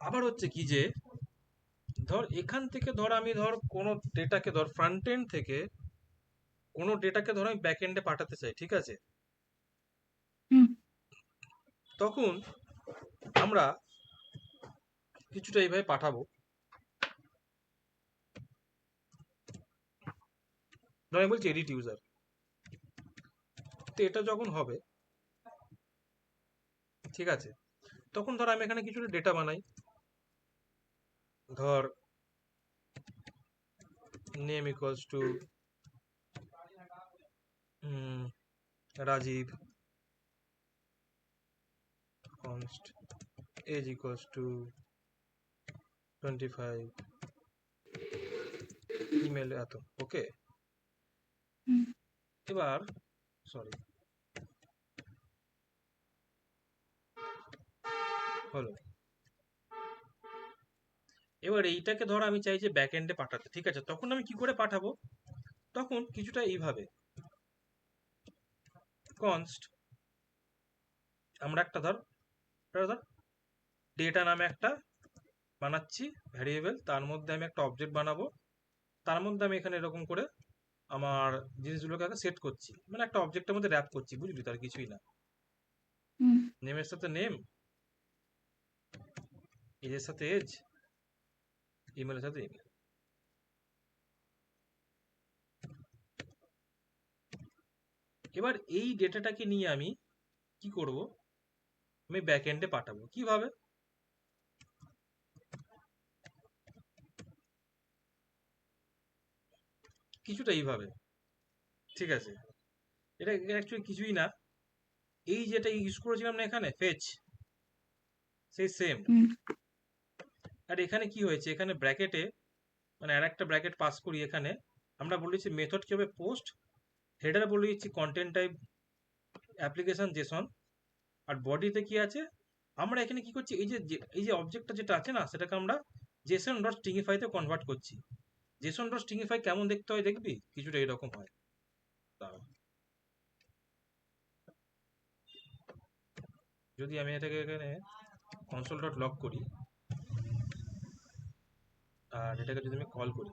আবার হচ্ছে কি যে ধর এখান থেকে ধর আমি ধর কোনো ডেটাকে ধর ফ্রন্ট এন্ড থেকে কোনো ডেটাকে ধর আমি ব্যাক এন্ডে পাঠাতে চাই, ঠিক আছে, হুম তখন আমরা কিছুটা এইভাবে পাঠাবো। ধর আমি বলছি এডিট ইউজার, তো এটা যখন হবে, ঠিক আছে, তখন ধর আমি এখানে কিছুটা ডেটা বানাই, ধর name equals to Rajiv, const age equals to 25, email এত। ওকে, হুম এবার সরি হলো, এবার এইটাকে ধর আমি চাই যে ব্যাক এন্ডে পাঠাতে, ঠিক আছে, তখন আমি কি করে পাঠাবো, তখন কিছুটা এইভাবে কনস্ট, আমরা একটা ধর ডেটা নামে একটা বানাচ্ছি ভ্যারিয়েবল, তার মধ্যে আমি একটা অবজেক্ট বানাবো, তার মধ্যে আমি এখানে এরকম করে আমার জিনিসগুলোকে আগে সেট করছি, মানে একটা অবজেক্টের মধ্যে র্যাপ করছি, বুঝলি, তার কিছুই না। হুম নেমের সাথে নেম, এজের সাথে এজ, ইমেলের সাথে ইমেল। এবার এই ডেটাটাকে নিয়ে আমি কি করব, আমি ব্যাক এন্ডে পাঠাবো কিভাবে, কিছুটা এইভাবে, ঠিক আছে। এটা অ্যাকচুয়ালি কিছুই না, এই যেটা ইউজ করেছিলাম না এখানে ফেচ, সেই সেম। হুম আর এখানে কি হয়েছে, এখানে ব্র্যাকেটে মানে আর একটা ব্র্যাকেট পাস করি, এখানে আমরা বলেছি মেথড কি হবে, পোস্ট, হেডার বলে দিচ্ছি কন্টেন্ট টাইপ অ্যাপ্লিকেশন জেসন, আর বডিতে কি আছে, আমরা এখানে কি করছি, এই যে অবজেক্টটা যেটা আছে না, সেটাকে আমরা জেসন ডট স্ট্রিংইফাইতে কনভার্ট করছি। জেসন ডট স্ট্রিংইফাই কেমন দেখতে হয় দেখবি, কিছুটা এরকম হয়। দাঁড়া, যদি আমি এটাকে এখানে কনসোল ডট লগ করি, আর এটাকে যদি আমি কল করি,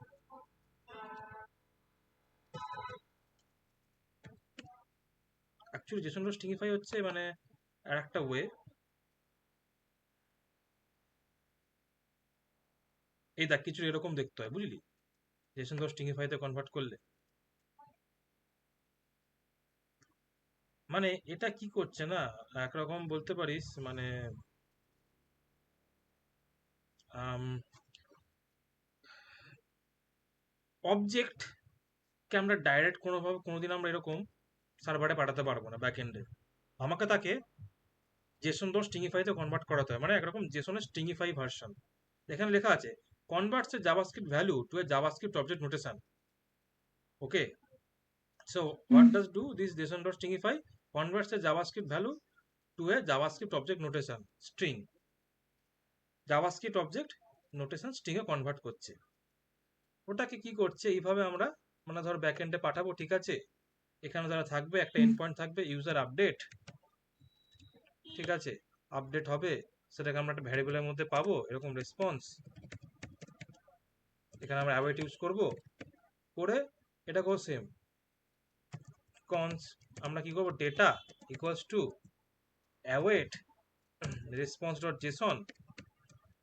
অ্যাকচুয়ালি জেসন ডট স্ট্রিংইফাই হচ্ছে মানে আর একটা ওয়ে, এই দেখ কিছু এরকম দেখতে হয়, বুঝলি, জেসন ডট স্ট্রিংইফাইতে কনভার্ট করলে। মানে এটা কি করছে না, একরকম বলতে পারিস মানে অবজেক্টকে আমরা ডাইরেক্ট কোনোভাবে কোনোদিন আমরা এরকম সার্ভারে পাঠাতে পারবো না ব্যাক এন্ডে। আমাকে তাকে জেসন ডট স্ট্রিংইফাইতে কনভার্ট করাতে হয়, মানে একরকম জেসনের স্ট্রিংইফাই ভার্সন। এখানে লেখা আছে converts a JavaScript value to a JavaScript object notation. Okay, so hmm what does do this JSON dot stringify? Converts a JavaScript value to a JavaScript object notation string. JavaScript object notation string এ কনভার্ট করছে। ওটাকে কি করছে এইভাবে আমরা, মানে ধর ব্যাক এন্ডে পাঠাবো, ঠিক আছে, এখানে যারা থাকবে একটা হুম এন্ড পয়েন্ট থাকবে ইউজার আপডেট, ঠিক আছে, আপডেট হবে, সেটাকে আমরা একটা ভ্যারিয়েবলের মধ্যে পাবো এরকম রেসপন্স। এখানে আমরা অ্যাওয়েট ইউজ করব, করে এটাকেও সেম কনস আমরা কি করব, data equals to await response dot Jason,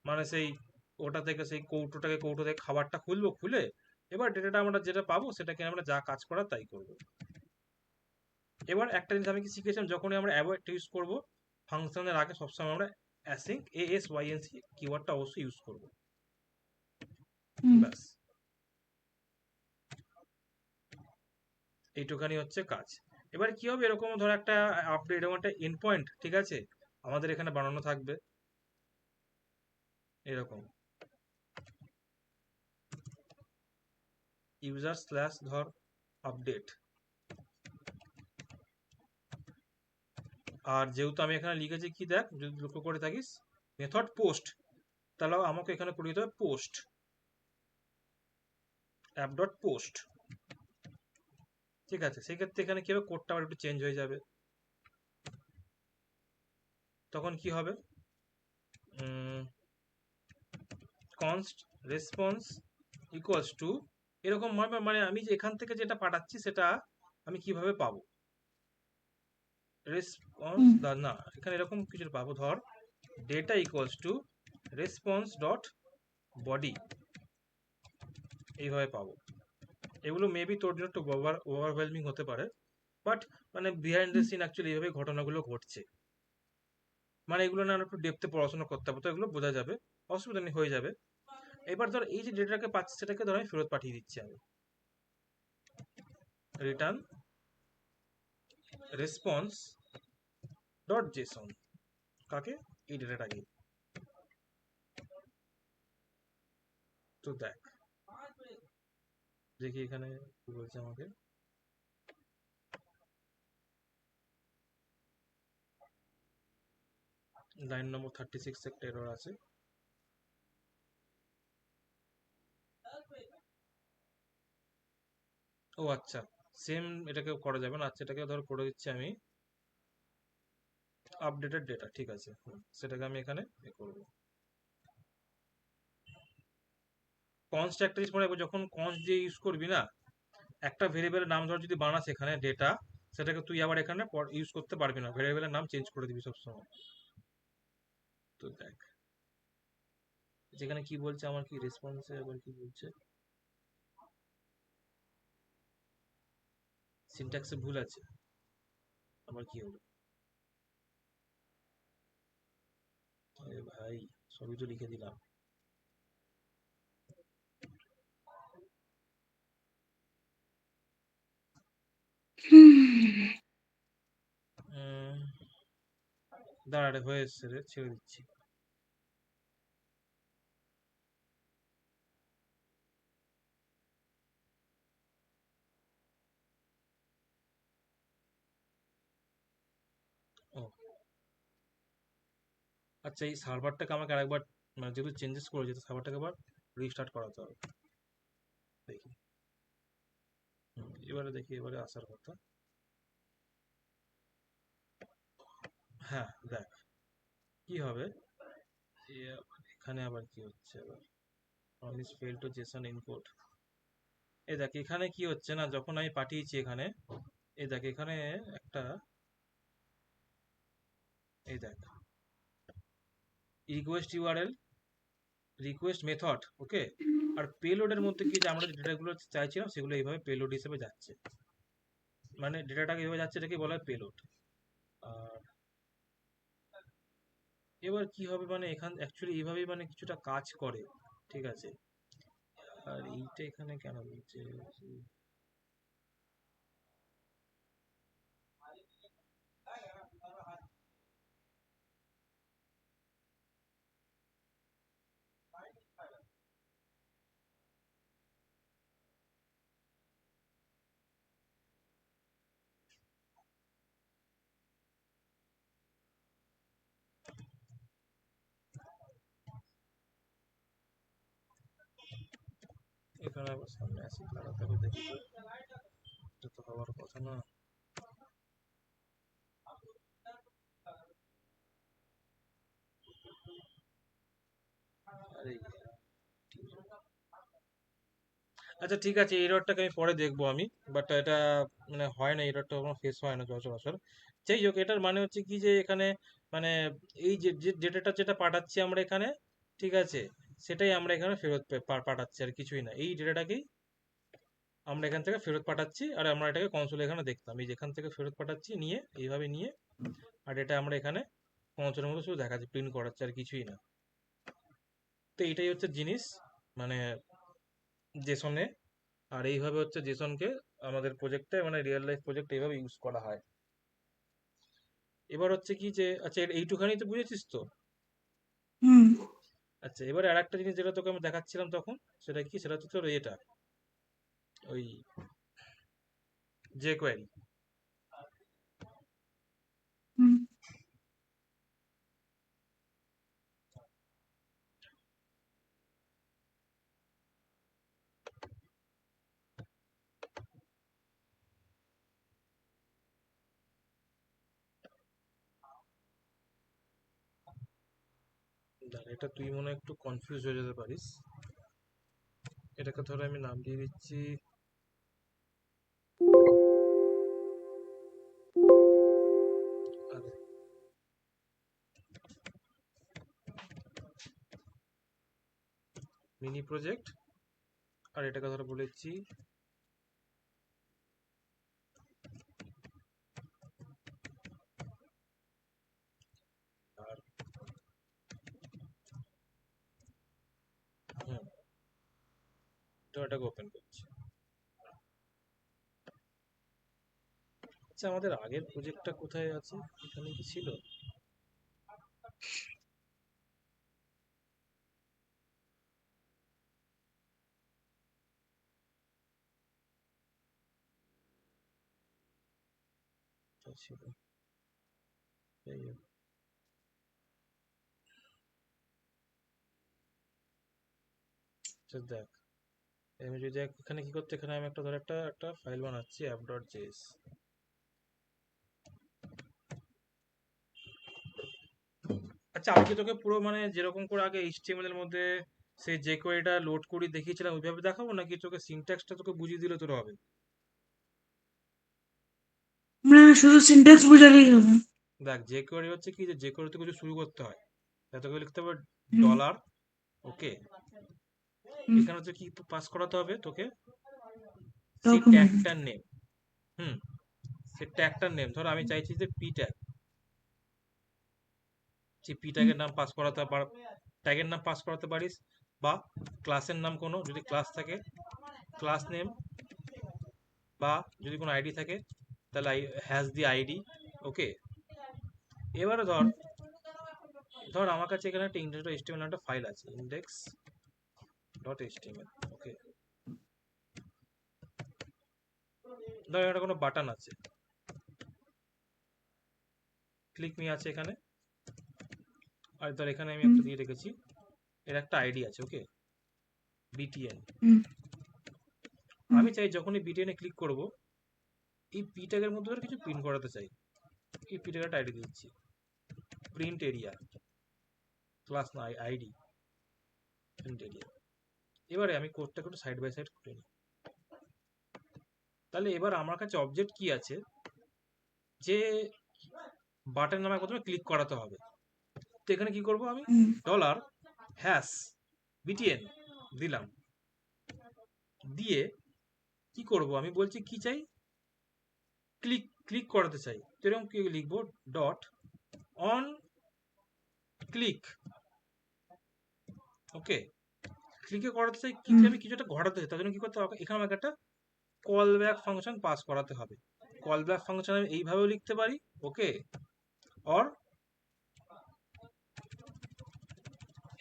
মানে সেই ওটা থেকে সেই কৌটো থেকে খাবারটা খুলবো, খুলে এবার ডেটাটা আমরা যেটা পাবো সেটাকে আমরা যা কাজ করার তাই করব। এবার একটা জিনিস আমি কি শিখেছিলাম, যখনই আমরা অ্যাওয়েট ইউজ করব ফাংশনের আগে সবসময় আমরা অ্যাসিঙ্ক ASYNC কিওয়ার্ডটা অবশ্যই ইউজ করব। হুম ব্যাস, এইটুখানি হচ্ছে কাজ। এবার কি হবে, এরকম ধর একটা আপডেট, এরকম একটা এন্ড পয়েন্ট, ঠিক আছে, আমাদের এখানে বানানো থাকবে এরকম ইউজার স্ল্যাশ ধর আপডেট। আর যেহেতু আমি এখানে লিখেছি কি দেখ, যদি লক্ষ্য করে থাকিস মেথড পোস্ট, তাহলে আমাকে এখানে করে দিতে হবে পোস্ট অ্যাপ ডট পোস্ট, ঠিক আছে। সেক্ষেত্রে এখানে কি হবে, কোডটা আবার একটু চেঞ্জ হয়ে যাবে। তখন কি হবে, কনস্ট রেসপন্স ইকুয়ালস টু এরকম ভাবে, মানে আমি যে এখান থেকে যেটা পাঠাচ্ছি সেটা আমি কিভাবে পাবো, রেসপন্স হুম না, এখানে এরকম কিছু পাবো, ধর data equals to response dot body, এইভাবে পাবো। এগুলো মেবি তোর জন্য একটু ওভারওয়েলমিং হতে পারে, বাট মানে behind the hmm scene actually এইভাবেই ঘটনাগুলো ঘটছে। মানে এগুলো না একটু ডেপথে পড়াশোনা করতে হবে, তো এগুলো বোঝা যাবে, অসুবিধা নেই, হয়ে যাবে। এবার ধর এই যে ডেটাটাকে পাচ্ছি সেটাকে ধর আমি ফেরত পাঠিয়ে দিচ্ছি, আমি রিটার্ন রেসপন্স ডট জেসন, কাকে, এই ডেটাটাকে। তো দেখ, দেখি এখানে কি বলছে আমাকে, লাইন নম্বর 36 একটা এরর আছে। ও আচ্ছা, সেম এটাকে করা যাবে না, আচ্ছা এটাকে ধর করে দিচ্ছি আমি আপডেটেড ডেটা, ঠিক আছে, সেটাকে আমি এখানে করব। কনস্ট একটা জিনিস মনে রাখবো, যখন কনস্ট দিয়ে ইউজ করবি না, একটা ভেরিয়েবলের নাম ধর যদি বানাস এখানে ডেটা, সেটাকে তুই আবার এখানে ইউজ করতে পারবি না, ভেরিয়েবলের নাম চেঞ্জ করে দিবি সবসময়। তো দেখ যেখানে কি বলছে আমার, কি রেসপন্সে আবার কি বলছে, সিনট্যাক্সে ভুল আছে, আবার কি হলো, আরে ভাই সবই তো লিখে দিলাম। হুম উম, দাঁড়া রে, হয়ে এসছে রে, ছেড়ে দিচ্ছি। ও আচ্ছা, এই সার্ভারটাকে আমাকে আরেকবার, মানে যেহেতু চেঞ্জেস করেছি তো সার্ভারটাকে আবার রিস্টার্ট করাতে হবে, দেখি। এবারে দেখি, এবারে আসার কথা। হ্যাঁ দেখ কি হবে, এখানে আবার কি হচ্ছে, আবার promise fail to Jason input. এই দেখ এখানে কি হচ্ছে না, যখন আমি পাঠিয়েছি এখানে, এই দেখ এখানে একটা, এই দেখ রিকোয়েস্ট ইউআরএল, রিকোয়েস্ট মেথড, ওকে, আর পেলোডের মধ্যে কি যে আমরা যে ডেটাগুলো চাইছিলাম সেগুলো এইভাবে পেলোড হিসেবে যাচ্ছে। মানে ডেটাটা কিভাবে যাচ্ছে এটাকে বলা হয় পেলোড। আর এবার কি হবে, মানে এখান অ্যাকচুয়ালি এইভাবেই মানে কিছুটা কাজ করে, ঠিক আছে। আর এইটা এখানে কেন বলছে, এখানে আবার সামনে অ্যাসিড লাগাতে হবে, দেখি তো, এটা তো হওয়ার কথা না। আরে, আচ্ছা ঠিক আছে, এই এররটাকে আমি পরে দেখবো আমি, বাট এটা মানে হয় না, এররটা কোনো ফেস হয় না সচরাচর। যাই হোক, এটার মানে হচ্ছে কি যে এখানে মানে এই যে ডেটাটা যেটা পাঠাচ্ছি আমরা এখানে, ঠিক আছে, সেটাই আমরা এখানে ফেরত পাঠাচ্ছি, আর কিছুই না। এই ডেটাটাকেই আমরা এখান থেকে ফেরত পাঠাচ্ছি, আর আমরা এটাকে কনসোলে এখানে দেখতাম, এই যেখান থেকে ফেরত পাঠাচ্ছি নিয়ে এইভাবে নিয়ে, আর এটা আমরা এখানে কনসোলের মধ্যে শুধু দেখাচ্ছি, প্রিন্ট করাচ্ছি, আর কিছুই না। তো এইটাই হচ্ছে জিনিস, মানে জেসনে। আর এইভাবে হচ্ছে জেসনকে আমাদের প্রজেক্টে, মানে রিয়েল লাইফ প্রজেক্টে এইভাবে ইউজ করা হয়। এবার হচ্ছে কি যে, আচ্ছা এইটুখানি তো বুঝেছিস তো। হুম আচ্ছা, এবারে আর একটা জিনিস যেটা তোকে আমি দেখাচ্ছিলাম তখন, সেটা কি, সেটা হচ্ছে তোর এটা, ওই জে কোয়ারি। হুম এটা তুই মনে হয় একটু কনফিউজ হয়ে যেতে পারিস। এটাকে ধরো আমি নাম দিয়ে দিচ্ছি মিনি প্রজেক্ট, আর এটাকে ধরো বলেছি আর হুম, তো এটাকে ওপেন করছি। আচ্ছা, আমাদের আগের প্রজেক্টটা কোথায় আছে, এখানে কি ছিল? কোথায় ছিল? এই যে, just দেখ, আমি যদি এখানে কি করতে, এখানে আমি একটা ধর একটা একটা ফাইল বানাচ্ছি app.js। আচ্ছা, আমি কি তোকে পুরো মানে যেরকম করে আগে এইচটিএমএল এর মধ্যে সেই যে কোয়েরিটা লোড করি দেখিয়েছিলাম ওইভাবে দেখাবো, নাকি তোকে সিনট্যাক্সটা তোকে বুঝিয়ে দিলে তোর হবে? না, শুধু সিনট্যাক্স বোঝালেই হবে। দেখ, যে কোয়েরি হচ্ছে কি, যে যে কোয়েরিতে কিছু শুরু করতে হয়, তাহলে তোকে লিখতে হবে হুম ডলার, ওকে। হুম এখানে হচ্ছে কি পাস করাতে হবে তোকে, সেই ডকুমেন্ট। ট্যাগটার নেম। হুম, সেই ট্যাগটার নেম, ধর আমি চাইছি যে পি ট্যাগ, সেই পি হুম ট্যাগের নাম পাস করাতে ট্যাগের নাম পাস করাতে পারিস, বা ক্লাসের নাম কোনো, যদি ক্লাস থাকে ক্লাস নেম, বা যদি কোনো আইডি থাকে তাহলে হ্যাজ দি আইডি, ওকে। এবারে ধর, ধর আমার কাছে এখানে একটা ইন্ডেক্স ডট এইচটিএমএল একটা ফাইল আছে, ইন্ডেক্স ডট এইচটিএমএল, ওকে। ধর একটা কোনো বাটন আছে, ক্লিক মি আছে এখানে, আর ধর এখানে আমি হুম একটা দিয়ে রেখেছি, এর একটা আইডি আছে, ওকে, বিটিএন। হুম হুম আমি চাই যখনই বিটিএন এ ক্লিক করব, এই পি ট্যাগের মধ্যে ধর কিছু প্রিন্ট করাতে চাই, এই পি ট্যাগের একটা আইডি দিচ্ছি, প্রিন্ট এরিয়া, ক্লাস না আইডি, প্রিন্ট এরিয়া। এবারে আমি কোডটাকে একটু সাইড বাই সাইড করে নিই। তাহলে এবার আমার কাছে অবজেক্ট কি আছে, যে বাটন নামে প্রথমে ক্লিক করাতে হবে। তো এখানে কি করব আমি, হুম ডলার হ্যাশ বিটিএন দিলাম, দিয়ে কি করব আমি বলছি কি চাই, ক্লিক ক্লিক করাতে চাই, তো এরকম কি লিখবো, ডট অন ক্লিক। ওকে, ক্লিকে করাতে চাই কি হুম আমি কিছু একটা ঘটাতে চাই, তার জন্য কি করতে হবে, এখানে আমাকে একটা কল ব্যাক ফাংশন পাস করাতে হবে। কল ব্যাক ফাংশন আমি এইভাবেও লিখতে পারি, ওকে, অর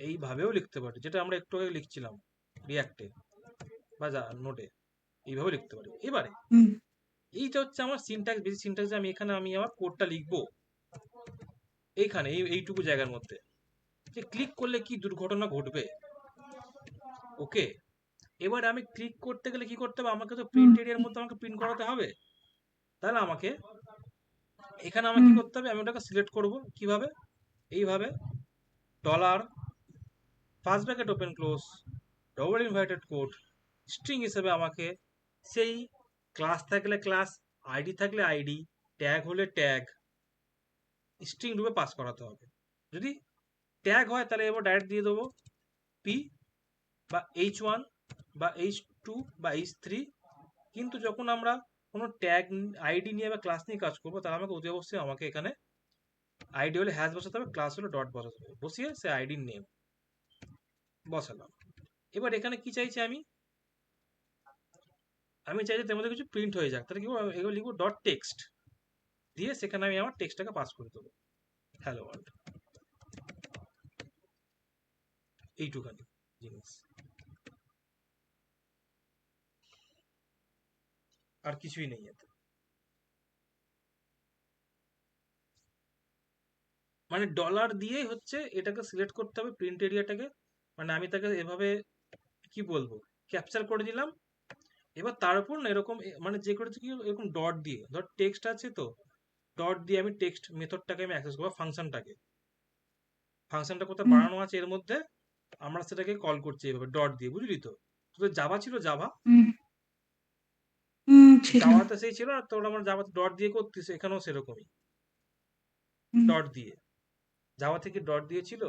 এইভাবেও লিখতে পারি, যেটা আমরা একটু আগে লিখছিলাম রিয়াক্টে বা নোটে, এইভাবে লিখতে পারি। এবারে হুম এইটা হচ্ছে আমার সিনট্যাক্স, বেশি সিনট্যাক্সে আমি এখানে আমি আমার কোডটা লিখবো এইখানে এইটুকু জায়গার মধ্যে, যে ক্লিক করলে কি দুর্ঘটনা ঘটবে। ওকে, এবারে আমি ক্লিক করতে গেলে কি করতে হবে, আমাকে তো হুম প্রিন্ট এরিয়ার মধ্যে আমাকে প্রিন্ট করাতে হবে। তাহলে আমাকে এখানে আমার কি হুম করতে হবে, আমি ওটাকে সিলেক্ট করব কিভাবে, এইভাবে dollar first bracket open close double inverted code string হিসেবে আমাকে সেই ক্লাস থাকলে ক্লাস, আইডি থাকলে আইডি, ট্যাগ হলে ট্যাগ স্ট্রিং রূপে পাস করাতে হবে। যদি ট্যাগ হয় তাহলে এবার ডাইরেক্ট দিয়ে দেবো পি বা H1 বা H2 বা H3। কিন্তু যখন আমরা কোনো ট্যাগ আইডি নিয়ে বা ক্লাস নিয়ে কাজ করবো, তাহলে আমাকে অতি অবশ্যই আমাকে এখানে আইডি হলে হ্যাশ বসাতে হবে, ক্লাস হলে ডট বসাতে হবে, বসিয়ে সে আইডির নেম বসালাম। এবার এখানে কি চাইছি আমি, আমি চাই যে তার মধ্যে কিছু প্রিন্ট হয়ে যাক, তাহলে কি করবো, এগুলো লিখবো ডট টেক্সট, দিয়ে সেখানে আমি আমার টেক্সটটাকে পাস করে দেবো, হ্যালো ওয়ার্ল্ড, এইটুখানি জিনিস, আর কিছুই নেই এতে। মানে ডলার দিয়েই হচ্ছে এটাকে সিলেক্ট করতে হবে প্রিন্ট এরিয়াটাকে, মানে আমি তাকে এভাবে কি বলবো, ক্যাপচার করে দিলাম। এবার তার উপর না এরকম মানে যে করেছে কি এরকম ডট দিয়ে, ধর টেক্সট আছে তো, ডট দিয়ে আমি টেক্সট মেথডটাকে আমি অ্যাক্সেস করবো, ফাংশনটাকে, ফাংশনটা কোথায় হুম বানানো আছে এর মধ্যে, আমরা সেটাকে কল করছি এইভাবে ডট দিয়ে, বুঝলি তো। তোদের জাভা ছিল, জাভা, হুম হুম ছিল। জাভাতে সেই ছিল না তোর, আমার জাভাতে ডট দিয়ে করতিস, এখানেও সেরকমই হুম ডট দিয়ে, জাভা থেকে ডট দিয়ে ছিল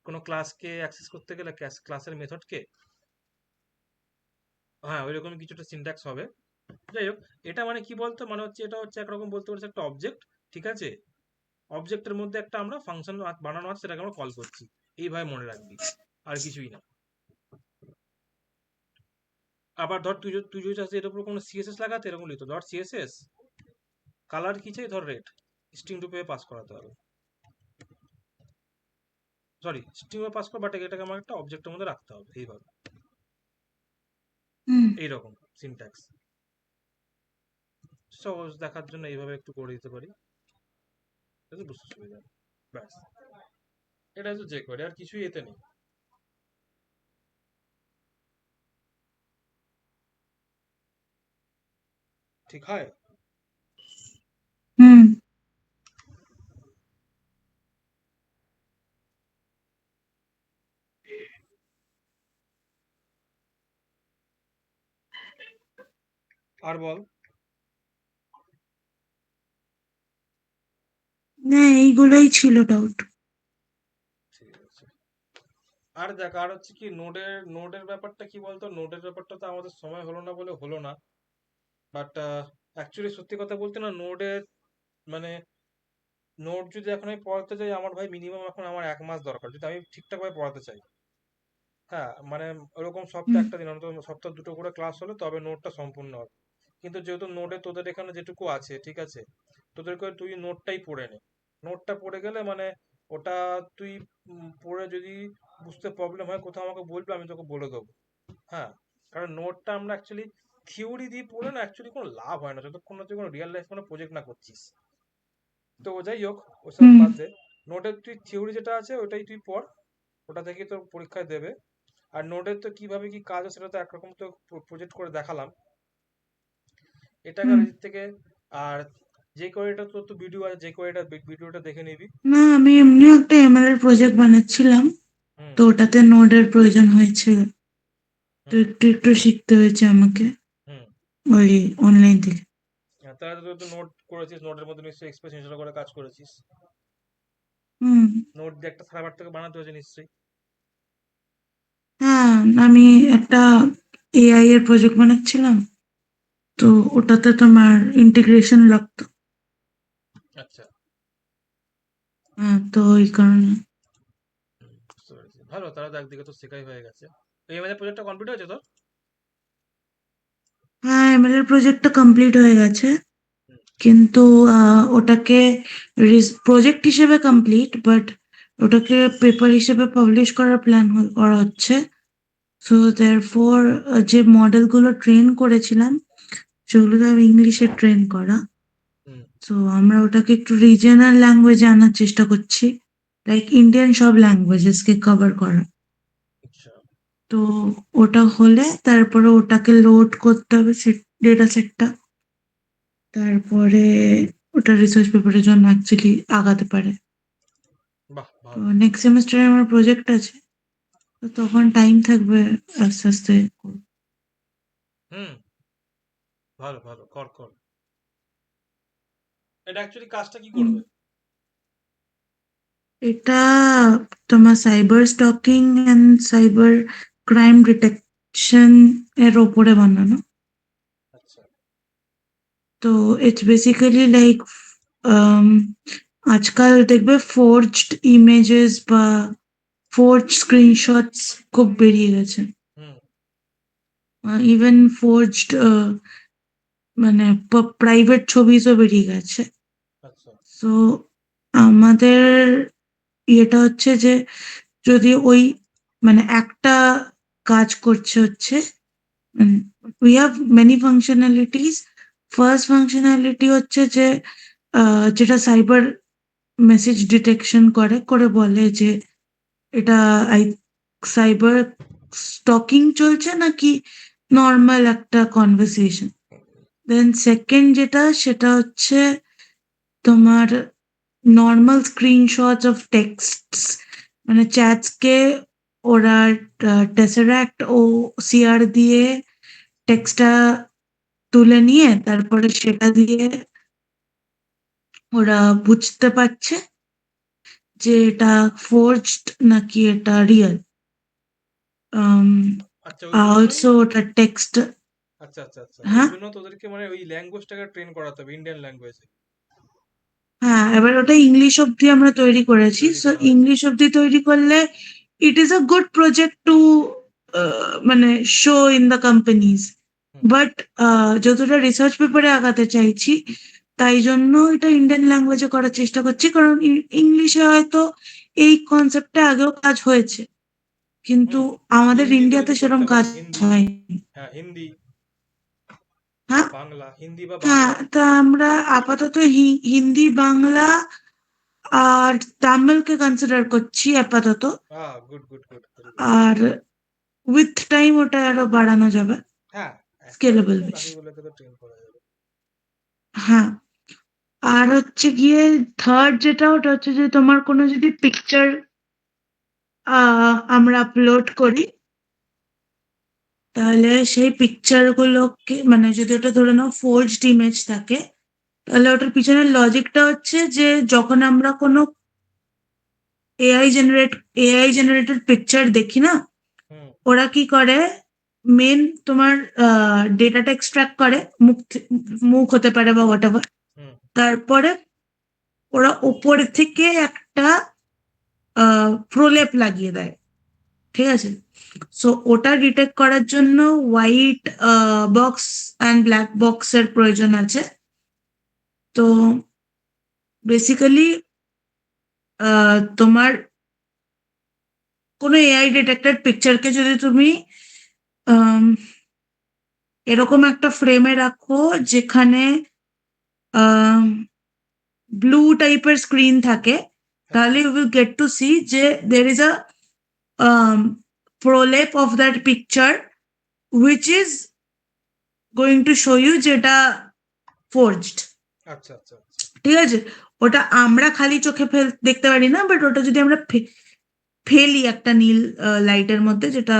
কোনো ক্লাসকে অ্যাক্সেস করতে গেলে, ক্লাসের মেথডকে, হ্যাঁ ওইরকমই কিছুটা সিনট্যাক্স হবে। যাই হোক, এটা মানে কি বলতো, মানে হচ্ছে এটা হচ্ছে একরকম বলতে পারছি একটা অবজেক্ট, ঠিক আছে, অবজেক্টের মধ্যে একটা আমরা ফাংশন বানানো আছে, সেটাকে আমরা কল করছি, এইভাবে মনে রাখবি, আর কিছুই না। আবার ধর তুই যদি চাস এর উপর কোনো সিএসএস লাগাতে, এরকম লিখতো ডট সিএসএস, কালার কি চাই, ধর রেড, স্ট্রিং রূপে পাস করাতে হবে, সরি স্ট্রিং রূপে পাস কর, বাট এটাকে আমার একটা অবজেক্টের মধ্যে রাখতে হবে, এইভাবে, হুম এইরকম সিনট্যাক্স। সহজ দেখার জন্য এইভাবে একটু করে দিতে পারি, যাতে বুঝতে সুবিধা হয়। ব্যাস, এটা হচ্ছে যে করে, আর কিছুই এতে নেই। ঠিক হয়। হুম আর বল। না, এইগুলোই ছিল ডাউট। ঠিক আছে। আর দেখ, আর হচ্ছে কি নোডের ব্যাপারটা কি বলতো, নোডের ব্যাপারটা তো আমাদের সময় হলো না বলে হলো না, বাট অ্যাকচুয়ালি সত্যি কথা বলতে না, নোডের মানে নোট যদি এখন আমি পড়াতে যাই, আমার ভাই মিনিমাম এখন আমার 1 মাস দরকার, যদি আমি ঠিকঠাক ভাবে পড়াতে চাই। হ্যাঁ মানে ওরকম সপ্তাহে হুম একটা দিন, অন্তত সপ্তাহে দুটো করে ক্লাস হলে তবে নোটটা সম্পূর্ণ হবে। কিন্তু যেহেতু নোটে তোদের এখানে যেটুকু আছে, ঠিক আছে, তোদেরকে তুই নোটটাই পড়ে নে। নোটটা পড়ে গেলে মানে ওটা তুই পড়ে যদি বুঝতে প্রবলেম হয় কোথাও আমাকে বলবি, আমি তোকে বলে দেবো। হ্যাঁ, কারণ নোটটা আমরা অ্যাকচুয়ালি থিওরি দিয়ে পড়ে না অ্যাকচুয়ালি কোনো লাভ হয় না, যতক্ষণ না তুই কোনো রিয়েল লাইফ কোনো প্রজেক্ট না করছিস। তো যাই হোক, ওসব হুম বাদ দে। নোটের তুই থিওরি যেটা আছে ওটাই তুই পড়, ওটা থেকেই তোর পরীক্ষায় দেবে। আর নোটের তো কিভাবে কি কাজ হয় সেটা তো একরকম তো প্রজেক্ট করে দেখালাম, এটাকে হুম। এদিক থেকে। আর যে কোয়েটা তোর তো ভিডিও আছে, যে কোয়েটা ভিডিওটা দেখে নিবি। না, আমি এমনিও একটা এমএল এর প্রজেক্ট বানাচ্ছিলাম, হুম তো ওটাতে নোডের প্রয়োজন হয়েছিল, তো হুম একটু একটু শিখতে হয়েছে আমাকে হুম। ওই অনলাইন থেকে। তাহলে তো তুই নোট করেছিস, নোটের মধ্যে নিশ্চয়ই এক্সপ্রেস করে কাজ করেছিস, হুম নোট দিয়ে একটা সার্ভার থেকে বানাতে হয়েছে নিশ্চয়ই। হ্যাঁ, আমি একটা এআই এর প্রজেক্ট বানাচ্ছিলাম, তো ওটাতে তোমার ইন্টিগ্রেশন লাগতো। আচ্ছা। হ্যাঁ, তো ওই কারণে। বুঝতে পেরেছি, ভালো, তাহলে তো একদিকে তো শেখাই হয়ে গেছে। এই আমাদের প্রজেক্টটা কমপ্লিট হয়েছে তো? হ্যাঁ, এমএল এর প্রজেক্টটা কমপ্লিট হয়ে গেছে, হুম। কিন্তু ওটাকে প্রজেক্ট হিসেবে কমপ্লিট, বাট ওটাকে পেপার হিসেবে পাবলিশ করার প্ল্যান করা হচ্ছে। সো দেয়ারফর যে মডেলগুলো ট্রেন করেছিলাম সেগুলো তো ইংলিশে ট্রেন করা। হুম। তো আমরা ওটাকে একটু রিজিয়নাল ল্যাঙ্গুয়েজে আনার চেষ্টা করছি, লাইক ইন্ডিয়ান সব ল্যাঙ্গুয়েজেসকে কভার করা। আচ্ছা। তো ওটা হলে তারপরে ওটাকে লোড করতে হবে ডেটা সেটটা, তারপরে ওটা রিসার্চ পেপারের জন্য অ্যাকচুয়ালি আগাতে পারে। বাহ, তো ভালো। নেক্সট সেমিস্টারে আমার প্রজেক্ট আছে, তো তখন টাইম থাকবে, আস্তে আস্তে করবো। হুম। ভালো ভালো, কর কর। এটা অ্যাকচুয়ালি কাজটা কি হুম, করবে? এটা তোমার cyber stocking and cyber crime detection এর ওপরে বানানো। আচ্ছা। তো ইটস বেসিক্যালি লাইক আজকাল দেখবে ফোর্জড ইমেজেস বা ফোর্জ স্ক্রিনশটস খুব বেরিয়ে গেছে। হুম। ইভেন ফোর্জড মানে প্রাইভেট ছবিসও বেরিয়ে গেছে। আচ্ছা। সো আমাদের ইয়েটা হচ্ছে যে যদি ওই মানে একটা কাজ করছে হচ্ছে, we have many functionalities. First functionality হচ্ছে যে যেটা সাইবার মেসেজ ডিটেকশন করে করে বলে যে এটা আই সাইবার স্টকিং চলছে নাকি নর্মাল একটা কনভারসেশন। দেন সেকেন্ড যেটা সেটা হচ্ছে তোমার নর্মাল স্ক্রিনশটস অফ টেক্সটস, মানে চ্যাটসকে ওরা টেসারাক্ট ও সিআর দিয়ে টেক্সটটা তুলে নিয়ে তারপরে সেটা দিয়ে ওরা বুঝতে পারছে যে এটা ফোর্জড নাকি এটা রিয়েল। আচ্ছা, ওই জন্যই। অলসো ওটা টেক্সট। আচ্ছা আচ্ছা আচ্ছা, ওই হ্যাঁ, জন্য তোদেরকে মানে ওই ল্যাঙ্গুয়েজটাকে ট্রেন করাতে হবে, ইন্ডিয়ান ল্যাঙ্গুয়েজে হ্যাঁ, এবার ওটা ইংলিশ অব্দি আমরা তৈরি করেছি। তৈরি সো করা হয়েছে। ইংলিশ অব্দি তৈরি করলে it is a good project to মানে show in the companies. Hmm. But যতটা রিসার্চ পেপারে আগাতে চাইছি, তাই জন্য এটা ইন্ডিয়ান ল্যাঙ্গুয়েজে করার চেষ্টা করছি, কারণ ইংলিশে হয়তো এই কনসেপ্টে আগেও কাজ হয়েছে, কিন্তু হুম। আমাদের হিন্দিতেও ইন্ডিয়াতে যদি সেরকম করতে কাজ পারিস, হিন্দি। হয়নি। হ্যাঁ, হিন্দি বা হ্যাঁ, বাংলা, হিন্দি বা হ্যাঁ, বাংলা। তা আমরা আপাতত হিন্দি, বাংলা আর তামিলকে কনসিডার করছি আপাতত। Good good good, very good. আর উইথ টাইম ওটা আরো বাড়ানো যাবে, হ্যাঁ, একটা স্কেলেবল হলে বেশ। বাকিগুলোকে তো ট্রেন করা যাবে। হ্যাঁ, আর হচ্ছে গিয়ে থার্ড যেটা, ওটা হচ্ছে যে তোমার কোনো যদি পিকচার আমরা আপলোড করি, তাহলে সেই পিকচার গুলোকে মানে যদি ওটা ধরে নাও ফোর্জড ইমেজ থাকে, তাহলে ওটার পিছনের লজিকটা হচ্ছে যে যখন আমরা কোনো AI generate AI generated picture দেখি না, হুম। ওরা কি করে, মেন তোমার ডেটাটা এক্সট্রাক্ট করে, মুখ হতে পারে বা হোয়াট এভার। হুম। তারপরে ওরা ওপর থেকে একটা প্রলেপ লাগিয়ে দেয়, ঠিক আছে? সো ওটা ডিটেক্ট করার জন্য হোয়াইট বক্স অ্যান্ড ব্ল্যাক বক্সের প্রয়োজন আছে। তো বেসিক্যালি তোমার কোনো এআই ডিটেক্টেড পিকচারকে যদি তুমি আম, এরকম একটা ফ্রেমে রাখো যেখানে ব্লু টাইপের স্ক্রিন থাকে, তাহলে আচ্ছা। You will get to see যে দের ইজ আ প্রলেপ of that picture which is going to show you যেটা ফোর্জড। আচ্ছা আচ্ছা আচ্ছা। ঠিক আছে, ওটা আমরা খালি চোখে দেখতে পারি না, বাট ওটা যদি আমরা ফেলি একটা নীল লাইটের মধ্যে, যেটা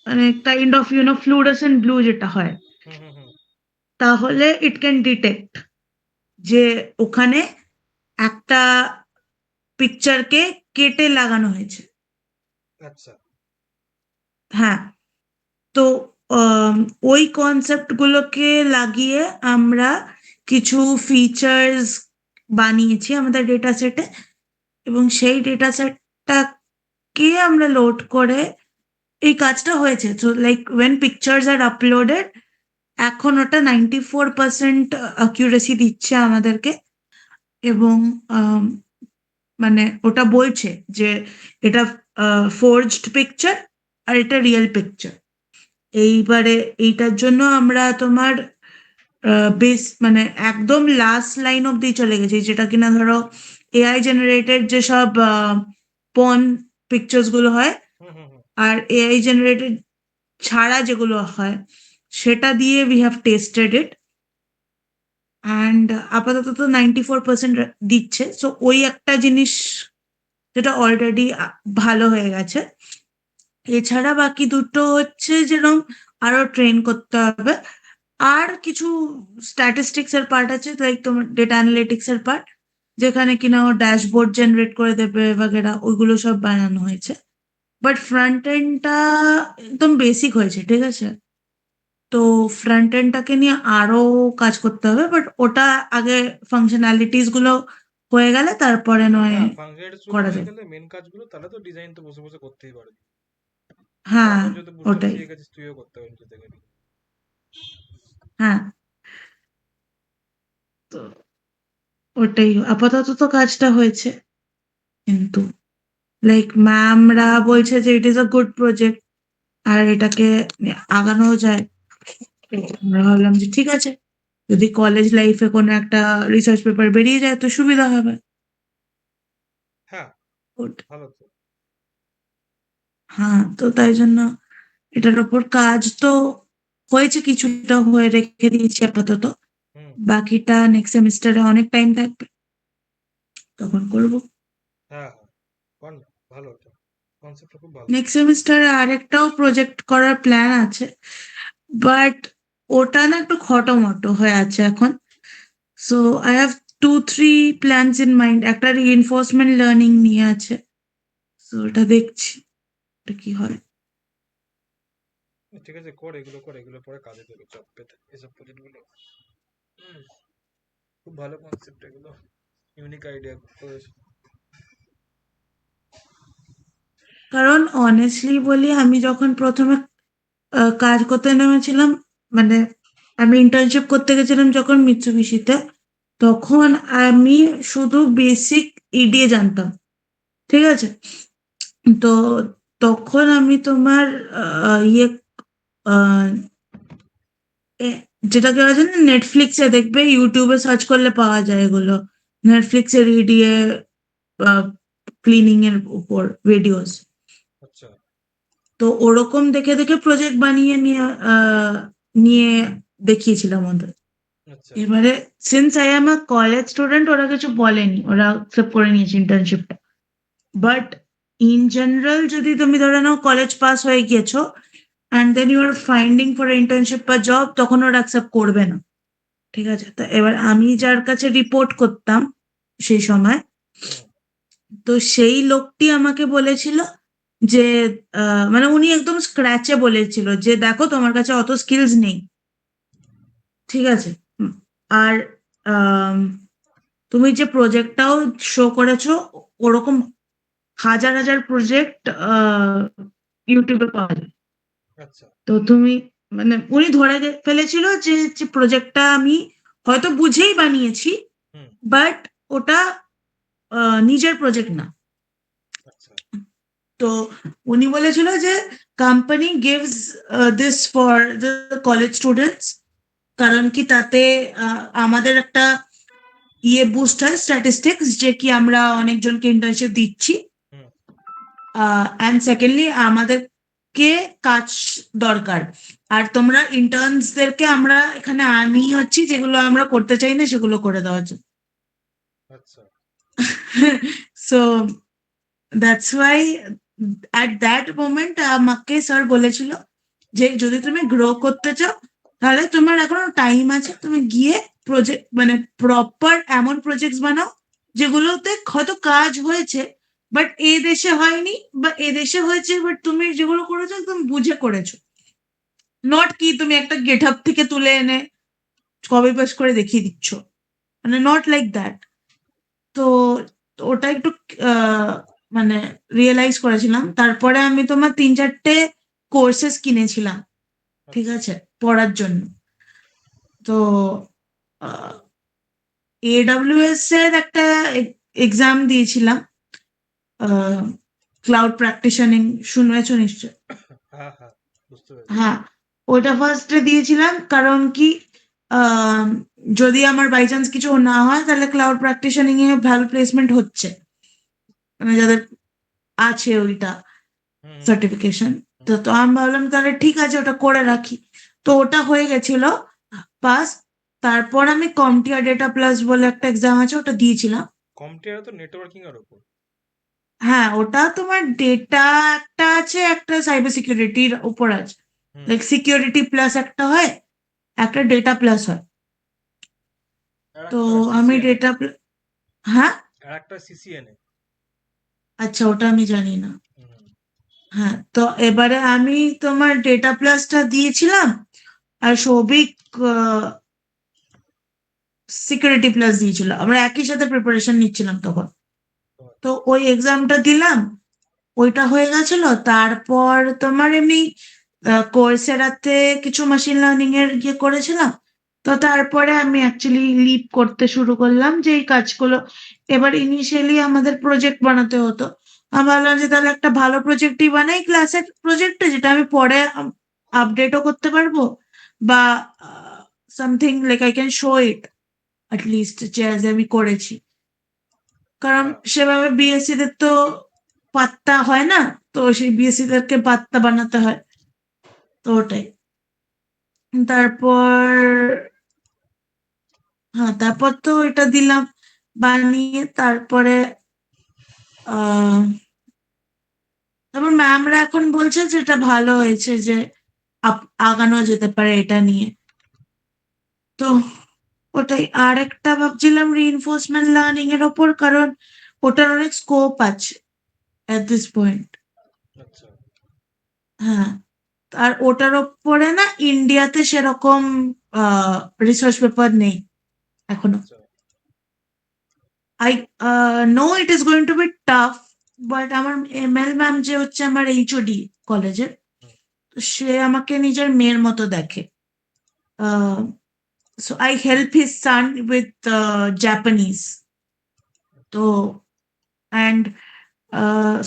মানে কাইন্ড অফ ফ্লুorescent ব্লু যেটা হয়, হুম হুম হুম। তাহলে ইট ক্যান ডিটেক্ট যে ওখানে একটা পিকচারকে কেটে লাগানো হয়েছে। আচ্ছা। হ্যাঁ, তো আম, ওই কনসেপ্ট গুলোকে লাগিয়ে আমরা কিছু ফিচার্স বানিয়েছি আমাদের ডেটা সেটে, এবং সেই ডেটা সেটটাকে আমরা লোড করে এই কাজটা হয়েছে। তো like when pictures are uploaded, এখন ওটা 94% অ্যাকিউরেসি দিচ্ছে আমাদেরকে, এবং আম, মানে ওটা বলছে যে এটা ফোর্জড পিকচার আর এটা রিয়েল পিকচার। এইবারে এইটার জন্য আমরা তোমার বেস মানে একদম লাস্ট লাইন অব্দি চলে গেছি, যেটা কিনা ধরো এআই জেনারেটেড যেসব পন পিকচার্স গুলো হয়, হুম হুম হুম। আর এআই জেনারেটেড ছাড়া যেগুলো হয় সেটা দিয়ে we have tested it, and আপাতত তো 94% দিচ্ছে। সো ওই একটা জিনিস যেটা অলরেডি ভালো হয়ে গেছে। এছাড়া বাকি দুটো হচ্ছে যেরকম আরো ট্রেন করতে হবে, আর কিছু স্ট্যাটিস্টিক্স এর পার্ট আছে, লাইক তোমার ডেটা অ্যানালিটিক্স এর পার্ট, যেখানে কিনা ও ড্যাশবোর্ড জেনারেট করে দেবে বাগেরা, ওইগুলো সব বানানো হয়েছে। বাট ফ্রন্ট এন্ডটা একদম বেসিক হয়েছে, ঠিক আছে। তো ফ্রন্ট এন্ডটাকে নিয়ে আরো কাজ করতে হবে, বাট ওটা আগে ফাংশনালিটিস গুলো হয়ে গেলে তারপরে নয় হ্যাঁ, ফাংশনালিটিস গুলো করা হয়ে যায়। গেলে মেন কাজগুলো, তাহলে তো ডিজাইন তো বসে বসে করতেই পারবি। হ্যাঁ, এখন যেহেতু বুটস্ট্র্যাপ ওটাই। শিখে গেছিস, তুইও করতে পারবি নিজে থেকে। হ্যাঁ, তো ওটাই আপাতত তো কাজটা হয়েছে, কিন্তু লাইক ম্যামরা বলছে যে it is a good project আর এটাকে আগানো যায়। তো আমরা ভাবলাম যে ঠিক আছে, যদি কলেজ লাইফে কোনো একটা রিসার্চ পেপার বেরিয়ে যায় তো সুবিধা হবে। হ্যাঁ, ওটা- ভালো তো। হ্যাঁ, তো তাই জন্য এটার উপর কাজ তো হয়েছে, কিছুটা হয়ে রেখে দিয়েছি আপাতত। হুম। বাকিটা নেক্সট সেমিস্টারে অনেক টাইম থাকবে, তখন করবো। হ্যাঁ হ্যাঁ, কর না, ভালো তো, কনসেপ্টটা খুব ভালো। নেক্সট সেমিস্টারে আরেকটাও প্রজেক্ট করার প্ল্যান আছে, বাট ওটা না একটু খটোমটো হয়ে আছে এখন। So I have 2-3 plans in mind. একটা রিইনফোর্সমেন্ট লার্নিং নিয়ে আছে, সো ওটা দেখছি ওটা কি হয়। ঠিক আছে, কর এগুলো, কর এগুলো, পরে কাজে দেবে জব পেতে এসব প্রজেক্টগুলো। হুম, খুব ভালো কনসেপ্ট এগুলো, ইউনিক আইডিয়া করেছে। কারণ অনেস্টলি বলি, আমি যখন প্রথমে কাজ করতে নেমেছিলাম, মানে আমি ইন্টার্নশিপ করতে গেছিলাম যখন মিৎসুবিশিতে, তখন আমি শুধু বেসিক ইডিএ জানতাম, ঠিক আছে। তো তখন আমি তোমার ইয়ে আহ, যেটাকে বলা যায় না, নেটফ্লিক্সে দেখবে, ইউটিউবে সার্চ করলে পাওয়া যায় এগুলো, নেটফ্লিক্সের ইডিএ ক্লিনিং এর উপর ভিডিওস। আচ্ছা তো ওরকম দেখে দেখে প্রজেক্ট বানিয়ে নিয়ে দেখিয়েছিলাম ওদের। আচ্ছা। এবারে since I am a college student, ওরা কিছু বলেনি, ওরা অ্যাকসেপ্ট করে নিয়েছে ইন্টার্নশিপটা। বাট ইন জেনারেল যদি তুমি ধরে নাও কলেজ পাস হয়ে গিয়েছো and then you are finding for internship বা জব, তখন ওরা অ্যাকসেপ্ট করবে না, ঠিক আছে। তো এবার আমি যার কাছে রিপোর্ট করতাম সেই সময়, হুম। তো সেই লোকটি আমাকে বলেছিল যে মানে উনি একদম স্ক্র্যাচে বলেছিল যে দেখো তোমার কাছে অত স্কিলস নেই, ঠিক আছে। আর আম, তুমি যে প্রজেক্টটাও শো করেছো, ওরকম হাজার হাজার প্রজেক্ট ইউটিউবে পাওয়া যায়। আচ্ছা। তো তুমি মানে উনি ধরে ফেলেছিল যে প্রজেক্টটা আমি হয়তো বুঝেই বানিয়েছি, হুম। বাট ওটা নিজের প্রজেক্ট না। আচ্ছা তো উনি বলেছিল যে company gives this for the college students, কারণ কি তাতে আমাদের একটা ইয়ে বুস্ট হয় স্ট্যাটিস্টিক্স, যে কি আমরা অনেকজনকে ইন্টার্নশিপ দিচ্ছি, হুম। অ্যান্ড সেকেন্ডলি আমাদেরকে কাজ দরকার। আর তোমরা ইন্টার্নসদেরকে আমরা এখানে আনি হচ্ছি যেগুলো আমরা করতে চাই না সেগুলো করে দেওয়ার জন্য। আচ্ছা। So that's why at that moment আমাকে স্যার বলেছিল যে যদি তুমি গ্রো করতে চাও তাহলে তোমার এখনো টাইম আছে, তুমি গিয়ে প্রজেক্ট মানে প্রপার এমন প্রজেক্ট বানাও যেগুলোতে হয়তো কাজ হয়েছে বাট এ দেশে হয়নি, বা এ দেশে হয়েছে বাট তুমি যেগুলো করেছো একদম বুঝে করেছো। নট কি তুমি একটা গেট আপ থেকে তুলে এনে কপি পেস্ট করে দেখিয়ে দিচ্ছ, মানে নট লাইক দ্যাট। তো ওটা একটু আহ, মানে রিয়েলাইজ করেছিলাম। তারপরে আমি তোমার 3-4টে কোর্সেস কিনেছিলাম, ঠিক আচ্ছা। আছে, পড়ার জন্য। তো এডব্লিউএস এর একটা এক্সাম দিয়েছিলাম, ক্লাউড প্র্যাকটিশনিং, শুনেছো নিশ্চয়। হ্যাঁ হ্যাঁ, বুঝতে পেরেছি। হ্যাঁ, ওটা ফার্স্টে দিয়েছিলাম কারণ কি, আহ, যদি আমার বাই চান্স কিছু না হয় তাহলে ক্লাউড প্র্যাকটিশনিং এ ভালো প্লেসমেন্ট হচ্ছে, মানে যাদের আছে ওইটা হুম হুম সার্টিফিকেশন। তো হুম। তো আমি ভাবলাম তাহলে ঠিক আছে ওটা করে রাখি। তো ওটা হয়ে গেছিল পাস। তারপর আমি কমটিয়া ডেটা প্লাস বলে একটা এক্সাম আছে, ওটা দিয়েছিলাম। কম্পিউটার তো নেটওয়ার্কিং এর উপর। হ্যাঁ, ওটা তোমার ডেটা একটা আছে, একটা সাইবার সিকিউরিটির উপর আছে। হুম। লাইক সিকিউরিটি প্লাস একটা হয়, একটা ডেটা প্লাস হয়। আর তো একটা আমি সিসিএনএ। ডেটা, হ্যাঁ, আর একটা সিসিএনএ। আচ্ছা ওটা আমি জানি না। হুম। হ্যাঁ, তো এবারে আমি তোমার ডেটা প্লাসটা দিয়েছিলাম, আর সৌভিক সিকিউরিটি প্লাস দিয়েছিল। আমরা একই সাথে প্রিপারেশন নিচ্ছিলাম তখন। তো তো আচ্ছা। ওই এক্সামটা দিলাম, ওইটা হয়ে গেছিল। তারপর তোমার এমনি কোর্সেরাতে কিছু মেশিন লার্নিং এর ইয়ে করেছিলাম। তো তারপরে আমি অ্যাকচুয়ালি লিড করতে শুরু করলাম যে এই কাজগুলো। এবার ইনিশিয়ালি আমাদের প্রজেক্ট বানাতে হতো। আমি ভাবলাম যে তাহলে একটা ভালো প্রজেক্টই বানাই, ক্লাসের প্রজেক্টে, যেটা আমি পরে আপডেটও করতে পারবো, বা something like I can show it list যে as আমি করেছি। কারণ হ্যাঁ সেভাবে বিএসসি দের তো পাত্তা হয় না, তো সেই বিএসসি দেরকে পাত্তা বানাতে হয়। তো ওটাই। তারপর, হ্যাঁ, তারপর তো এটা দিলাম বানিয়ে। তারপরে আহ তারপর ম্যামরা এখন বলছে যে এটা ভালো হয়েছে, যে আগানো যেতে পারে এটা নিয়ে। তো ওটাই। আর একটা ভাবছিলাম রিইনফোর্সমেন্ট লার্নিং এর ওপর, কারণ ওটার অনেক স্কোপ আছে এট দিস পয়েন্ট। আচ্ছা হ্যাঁ, আর ওটার ওপরে না ইন্ডিয়াতে সেরকম রিসার্চ পেপার নেই এখনো। আচ্ছা। I know it is going two B tough, but আমার এমএল ম্যাম যে হচ্ছে আমার এইচওডি কলেজের, হুম। সে আমাকে নিজের মেয়ের মতো দেখে। So I help his son with Japanese. তো অ্যান্ড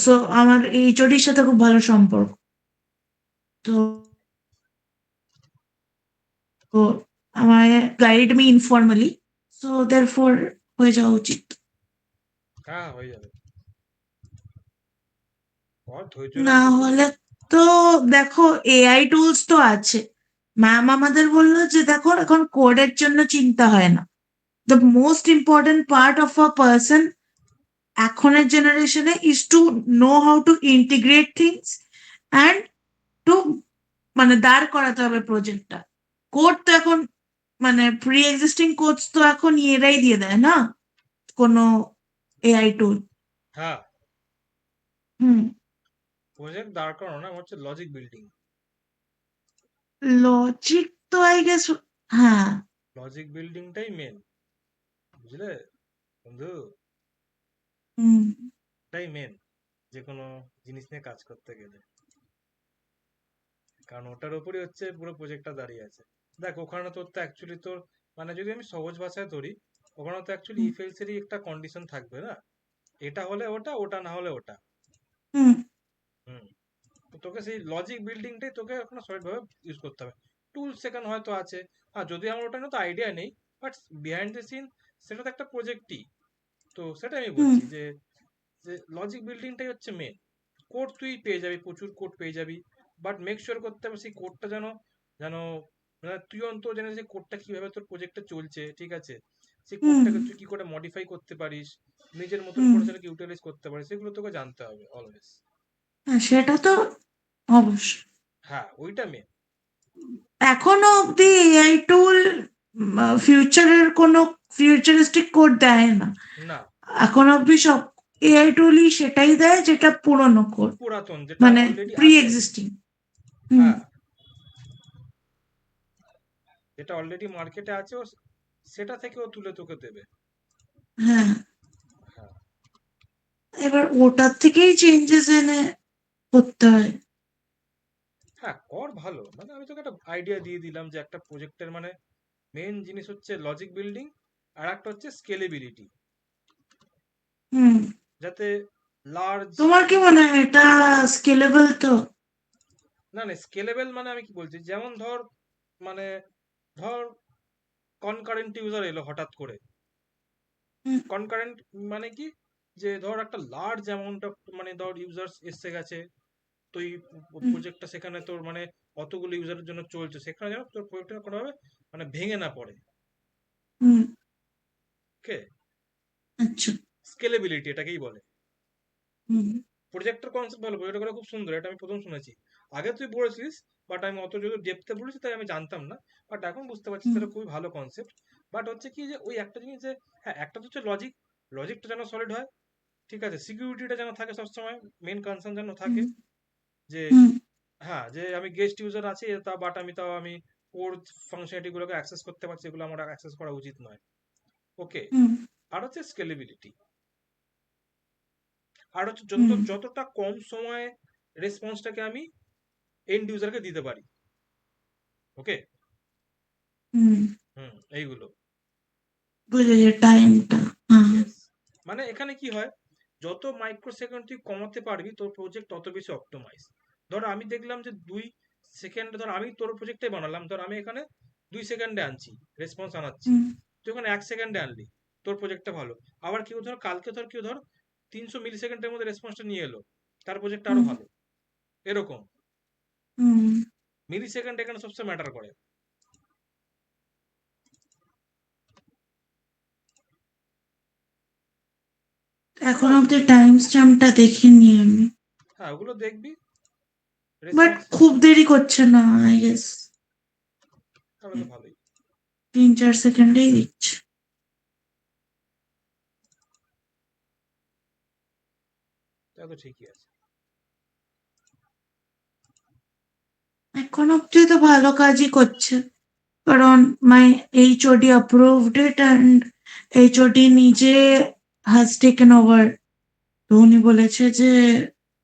সো আমার এইচওডির সাথে খুব ভালো সম্পর্ক। তো তো আমায় guide me informally, so therefore হয়ে যাওয়া উচিত। হ্যাঁ, হয়ে যাবে। আর ধৈর্য না রাখলে তো। হলে তো দেখো, এআই টুলস তো আছে। ম্যাম আমাদের বললো যে দেখো এখন কোডের জন্য চিন্তা হয় না। The most important part of a person এখনের জেনারেশনে is to know how to integrate things and to, মানে দাঁড় করাতে হবে প্রজেক্টটা। কোড তো এখন, মানে প্রি এক্সিস্টিং কোডস তো এখন এরাই দিয়ে দেয় না, কোনো এআই টুল। হ্যাঁ, হুম। প্রজেক্ট দাঁড় করানো না, আমার হচ্ছে লজিক বিল্ডিং। লজিক তো আই গেস, হ্যাঁ। লজিক বিল্ডিংটাই মেন, বুঝলে বন্ধু? হুম এটাই মেন যে কোনো জিনিস নিয়ে কাজ করতে গেলে। কারণ ওটার উপরই হচ্ছে পুরো প্রজেক্টটা দাঁড়িয়ে আছে। দেখ ওখানে তোর তো অ্যাকচুয়ালি তোর, মানে যদি আমি সহজ ভাষায় ধরি, ওখানে তো অ্যাকচুয়ালি হুম ইফ এলসেরই একটা কন্ডিশন থাকবে না, এটা হলে ওটা, ওটা না হলে ওটা। হুম হুম। তো তোকে সেই লজিক বিল্ডিংটাই তোকে এখন সলিডভাবে ইউজ করতে হবে। টুলস সেখানে হয়তো আছে, হ্যাঁ, যদি আমার ওটা নিয়ে তো আইডিয়া নেই, বাট বিহাইন্ড দ্য সিন সেটা তো একটা প্রজেক্টই। তো সেটা আমি হুম বলছি যে যে লজিক বিল্ডিংটাই হচ্ছে মেন। কোড তুই পেয়ে যাবি, প্রচুর কোড পেয়ে যাবি, বাট মেক শিওর করতে হবে সেই কোডটা যেন যেন মানে তুই অন্তত জানিস যে কোডটা কিভাবে তোর প্রজেক্টে চলছে, ঠিক আছে? সেই হুম কোডটাকে তুই কি করে মডিফাই করতে পারিস, নিজের মতন হুম। করে সেটাকে ইউটিলাইজ করতে পারিস, সেগুলো তোকে জানতে হবে অলওয়েজ। হ্যাঁ, সেটা তো অবশ্যই। হ্যাঁ, ওইটা মেন। এখনো অব্দি এআই টুল ফিউচারের কোনো ফিউচারিস্টিক কোড দেয় না। না, এখন অব্দি সব এআই টুলই সেটাই দেয় যেটা পুরনো কোড, পুরাতন যেটা মানে অলরেডি প্রি আছে। এক্সিস্টিং। হুম হ্যাঁ, যেটা অলরেডি মার্কেটে আছে সেটা থেকে ও তুলে তোকে দেবে। হ্যাঁ, হ্যাঁ, এবার ওটার থেকেই চেঞ্জেস এনে করতে হয়। হ্যাঁ, কর ভালো, মানে আমি তোকে একটা আইডিয়া দিয়ে দিলাম যে একটা প্রজেক্টের মানে মেন জিনিস হচ্ছে লজিক বিল্ডিং, আর একটা হচ্ছে স্কেলেবিলিটি, হুম। যাতে লার্জ। তোমার কি মনে হয় এটা স্কেলেবল তো? না না, স্কেলেবল মানে আমি কি বলছি, যেমন ধর, মানে ধর কনকারেন্ট ইউজার এলো হঠাৎ করে। হুম, কনকারেন্ট মানে কি, যে ধর একটা লার্জ অ্যামাউন্ট অফ, মানে ধর ইউজার্স এসে গেছে, তো এই হুম, প্রজেক্টটা সেখানে তোর মানে অতগুলো ইউজারের জন্য চলছে, সেখানে যেন তোর প্রজেক্টটা কোনোভাবে মানে ভেঙে না পড়ে। হুম। ওকে, আচ্ছা। স্কেলেবিলিটি এটাকেই বলে। হুম, প্রজেক্টের কনসেপ্ট ভালো, প্রজেক্টটা খুব সুন্দর, এটা আমি প্রথম শুনেছি। আগে তুই বলেছিস, বাট আমি অত যদি ডেপথে বলেছি তাই আমি জানতাম না। বাট এখন বুঝতে পারছি হুম, সেটা খুবই ভালো কনসেপ্ট। বাট হচ্ছে কি, যে ওই একটা জিনিস যে, হ্যাঁ একটা তো হচ্ছে লজিক, লজিকটা যেন সলিড হয়, ঠিক আছে, সিকিউরিটিটা যেন থাকে সবসময়, মেন কনসার্ন যেন থাকে, হুম, যে হুম, হ্যাঁ, যে আমি গেস্ট ইউজার আছি তা, বাট আমি কোর ফাংশনালিটি গুলোকে অ্যাক্সেস করতে পারছি, এগুলো আমার অ্যাক্সেস করা উচিত নয়। ওকে, হুম, আর হচ্ছে স্কেলেবিলিটি, আর হচ্ছে হুম, যতটা কম সময়ে রেসপন্সটাকে আমি এন্ড ইউজারকে দিতে পারি। ওকে, হুম। হুম, এইগুলো। বুঝেছি টাইমটা। হ্যাঁ। ইয়েস, মানে এখানে কি হয়, যত মাইক্রো সেকেন্ড তুই কমাতে পারবি তোর প্রজেক্ট তত বেশি অপটোমাইজ। ধর আমি দেখলাম যে 2 সেকেন্ড, ধর আমি তোর প্রজেক্টে বানালাম, ধর আমি এখানে 2 সেকেন্ডে আনছি, রেসপন্স আনাচ্ছি, হুম, তুই ওখানে 1 সেকেন্ডে আনলি, তোর প্রজেক্টটা ভালো। আবার কেউ ধর কালকে ধর কেউ ধর 300 মিলি সেকেন্ডের মধ্যে রেসপন্সটা নিয়ে এলো, তার প্রজেক্টটা আরো হুম, ভালো। এরকম হুম। মিলি সেকেন্ড এখানে সবসময় ম্যাটার করে। কোনো এখন অব্দি অসুবিধা নেই। টাইম স্ট্যাম্পটা দেখিনি আমি। হ্যাঁ, ওগুলো দেখবি, বাট রেসপন্স। খুব দেরি করছে না, আই গেস। তাহলে তো ভালোই। 3-4 সেকেন্ডেই দিচ্ছে। তাহলে তো ঠিকই আছে। এখন অব্দি তো ভালো কাজই করছে, কারণ my HOD approved it and HOD নিজে হ্যাজ টেকেন ওভার। তো উনি বলেছে যে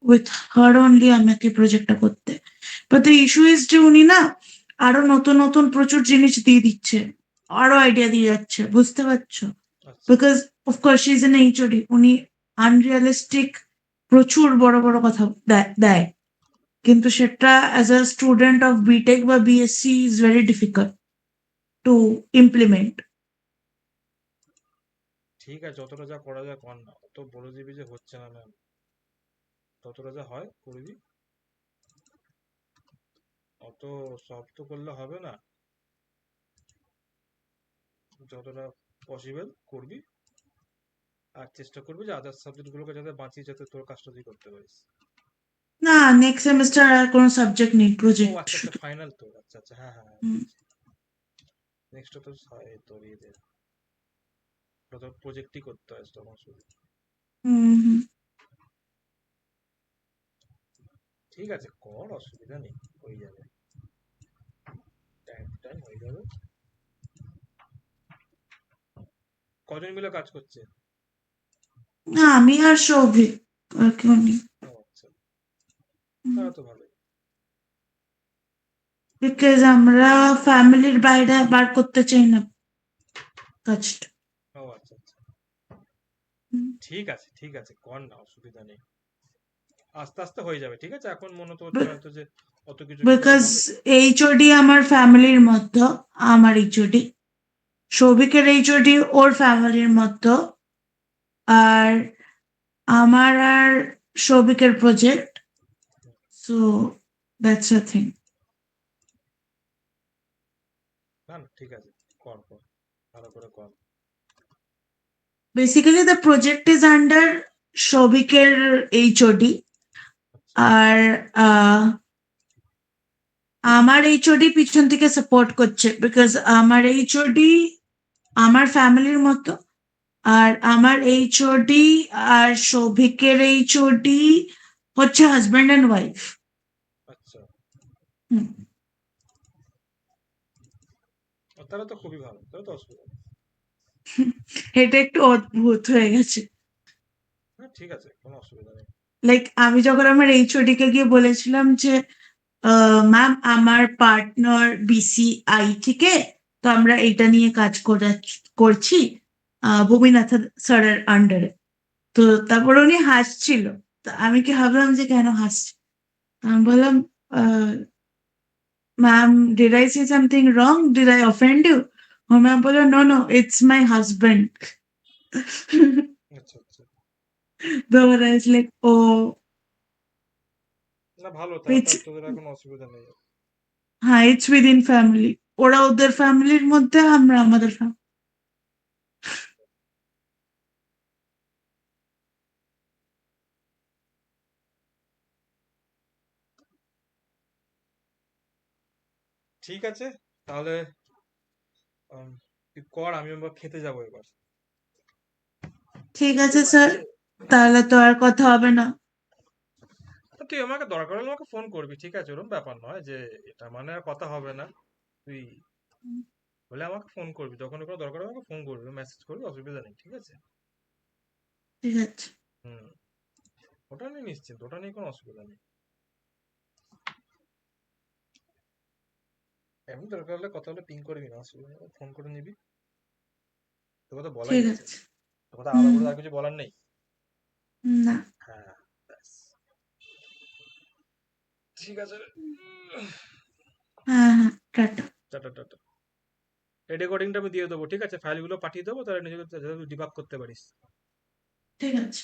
উইথ হার অনলি আমাকে প্রজেক্টটা করতে। বাট দ্য ইস্যু ইজ যে উনি না আরো নতুন নতুন প্রচুর জিনিস দিয়ে দিচ্ছে, আরো আইডিয়া দিয়ে যাচ্ছে, বুঝতে পারছো? আচ্ছা, because of course she is an HOD, উনি আনরিয়ালিস্টিক প্রচুর বড় বড় কথা দেয়, কিন্তু সেটা as a student of BTech বা BSc is very difficult to implement. ঠিক আছে, যতটা যা করা যায় কর না, অত বলে দিবি যে হচ্ছে না ম্যাম, যতটা যা হয় করবি, অত সব তো করলে হবে না, যতটা পসিবল করবি, আর চেষ্টা করবি যে আদার্স সাবজেক্টগুলোকে যাতে বাঁচিয়ে, যাতে তোর কাজটা তুই করতে পারিস। না, নেক্সট সেমিস্টার আর কোনো সাবজেক্ট নেই, ও প্রজেক্ট আচ্ছা আচ্ছা, শুধু। ফাইনাল তো, আচ্ছা আচ্ছা, হ্যাঁ হ্যাঁ হ্যাঁ, হুম, বুঝেছি। নেক্সট তো তোর ইয়েদের, ওটা তো প্রজেক্টই করতে হয় তখন শুধু। হুম, হুম। ঠিক আছে, কর, অসুবিধা নেই, হয়ে যাবে, টাইম টাইম হয়ে যাবে। কজন মিলে কাজ করছে? না, আমি আর সৌভিক, আর কেউ নেই। ও আচ্ছা, তাহলে তো ভালোই। বিকজ আমরা ফ্যামিলির বাইরে বার করতে চাই না কাজটা। ও আচ্ছা আচ্ছা, ঠিক আছে ঠিক আছে, কর না, অসুবিধা নেই, আস্তে আস্তে হয়ে যাবে, ঠিক আছে। এখন মনে তো হচ্ছে হয়তো যে অত কিছু কি করে বিকজ হবে। এইচওডি আমার ফ্যামিলির মতো, আমার এইচওডি, সৌভিকের এইচওডি ওর ফ্যামিলির মতো, আর আমার আর সৌভিকের প্রজেক্ট, সো দ্যাটস আ থিং। না না, ঠিক আছে, কর কর, ভালো করে কর। Basically the project is under সৌভিকের এইচওডি, আচ্ছা আর আহ, আমার এইচওডি পিছন থেকে সাপোর্ট করছে, বিকজ আমার এইচওডি আমার ফ্যামিলির মতো, আর আমার এইচওডি আর সৌভিকের এইচওডি হচ্ছে হাজব্যান্ড অ্যান্ড ওয়াইফ। আচ্ছা, তাহলে তো খুবই ভালো, তাহলে তো অসুবিধা নেই। এটা একটু অদ্ভুত হয়ে গেছে। হ্যাঁ ঠিক আছে, কোনো অসুবিধা নেই। লাইক আমি যখন আমার এইচওডি কে গিয়ে বলেছিলাম যে ম্যাম আমার পার্টনার বিসিআই থেকে, তো আমরা এটা নিয়ে কাজ করছি ভূমিনাথন স্যারের আন্ডারে। তো তারপর উনি হাসছিল। তো আমি কি ভাবলাম যে কেন হাসছে, আমি বললাম ma'am did I say something wrong, did I offend you? ও ম্যাম বললো no no it's my husband. আচ্ছা আচ্ছা। তো I was like, ও না ভালো, তাহলে তো ইটস, আর তোদের আর কোনো অসুবিধা নেই। হ্যাঁ ইটস উইদিন ফ্যামিলি, ওরা ওদের ফ্যামিলির মধ্যে, আমরা আমাদের family। ঠিক আছে, তাহলে তুই কর, আমি এবার খেতে যাবো এবার। ঠিক আছে স্যার, তাহলে তো আর কথা হবে না। তা তুই আমাকে দরকার হলে আমাকে ফোন করবি, ঠিক আছে? ওরকম ব্যাপার নয় যে এটা মানে আর কথা হবে না। তুই বলে আমাকে ফোন করবি, যখন কোনো দরকার হবে আমাকে ফোন করবি, মেসেজ করবি, অসুবিধা নেই, ঠিক আছে? ঠিক আছে। হুম, ওটা নিয়ে নিশ্চিন্ত, ওটা নিয়ে কোনো অসুবিধা নেই। এমনি দরকার হলে কথা হলে পিং করবি, না অসুবিধা নেই, ফোন করে নিবি। তোর কথা বলাই ঠিক আছে, আছে। তোর কথা আলাদা হুম। করে আর কিছু বলার নেই। না। হ্যাঁ, ব্যাস। ঠিক আছে। হ্যাঁ হ্যাঁ, টাটা। Tata tata. এই রেকর্ডিংটা আমি দিয়ে দেবো, ঠিক আছে? ফাইলগুলো পাঠিয়ে দেবো, তাহলে নিজেকে ডিবাগ করতে পারিস। ঠিক আছে।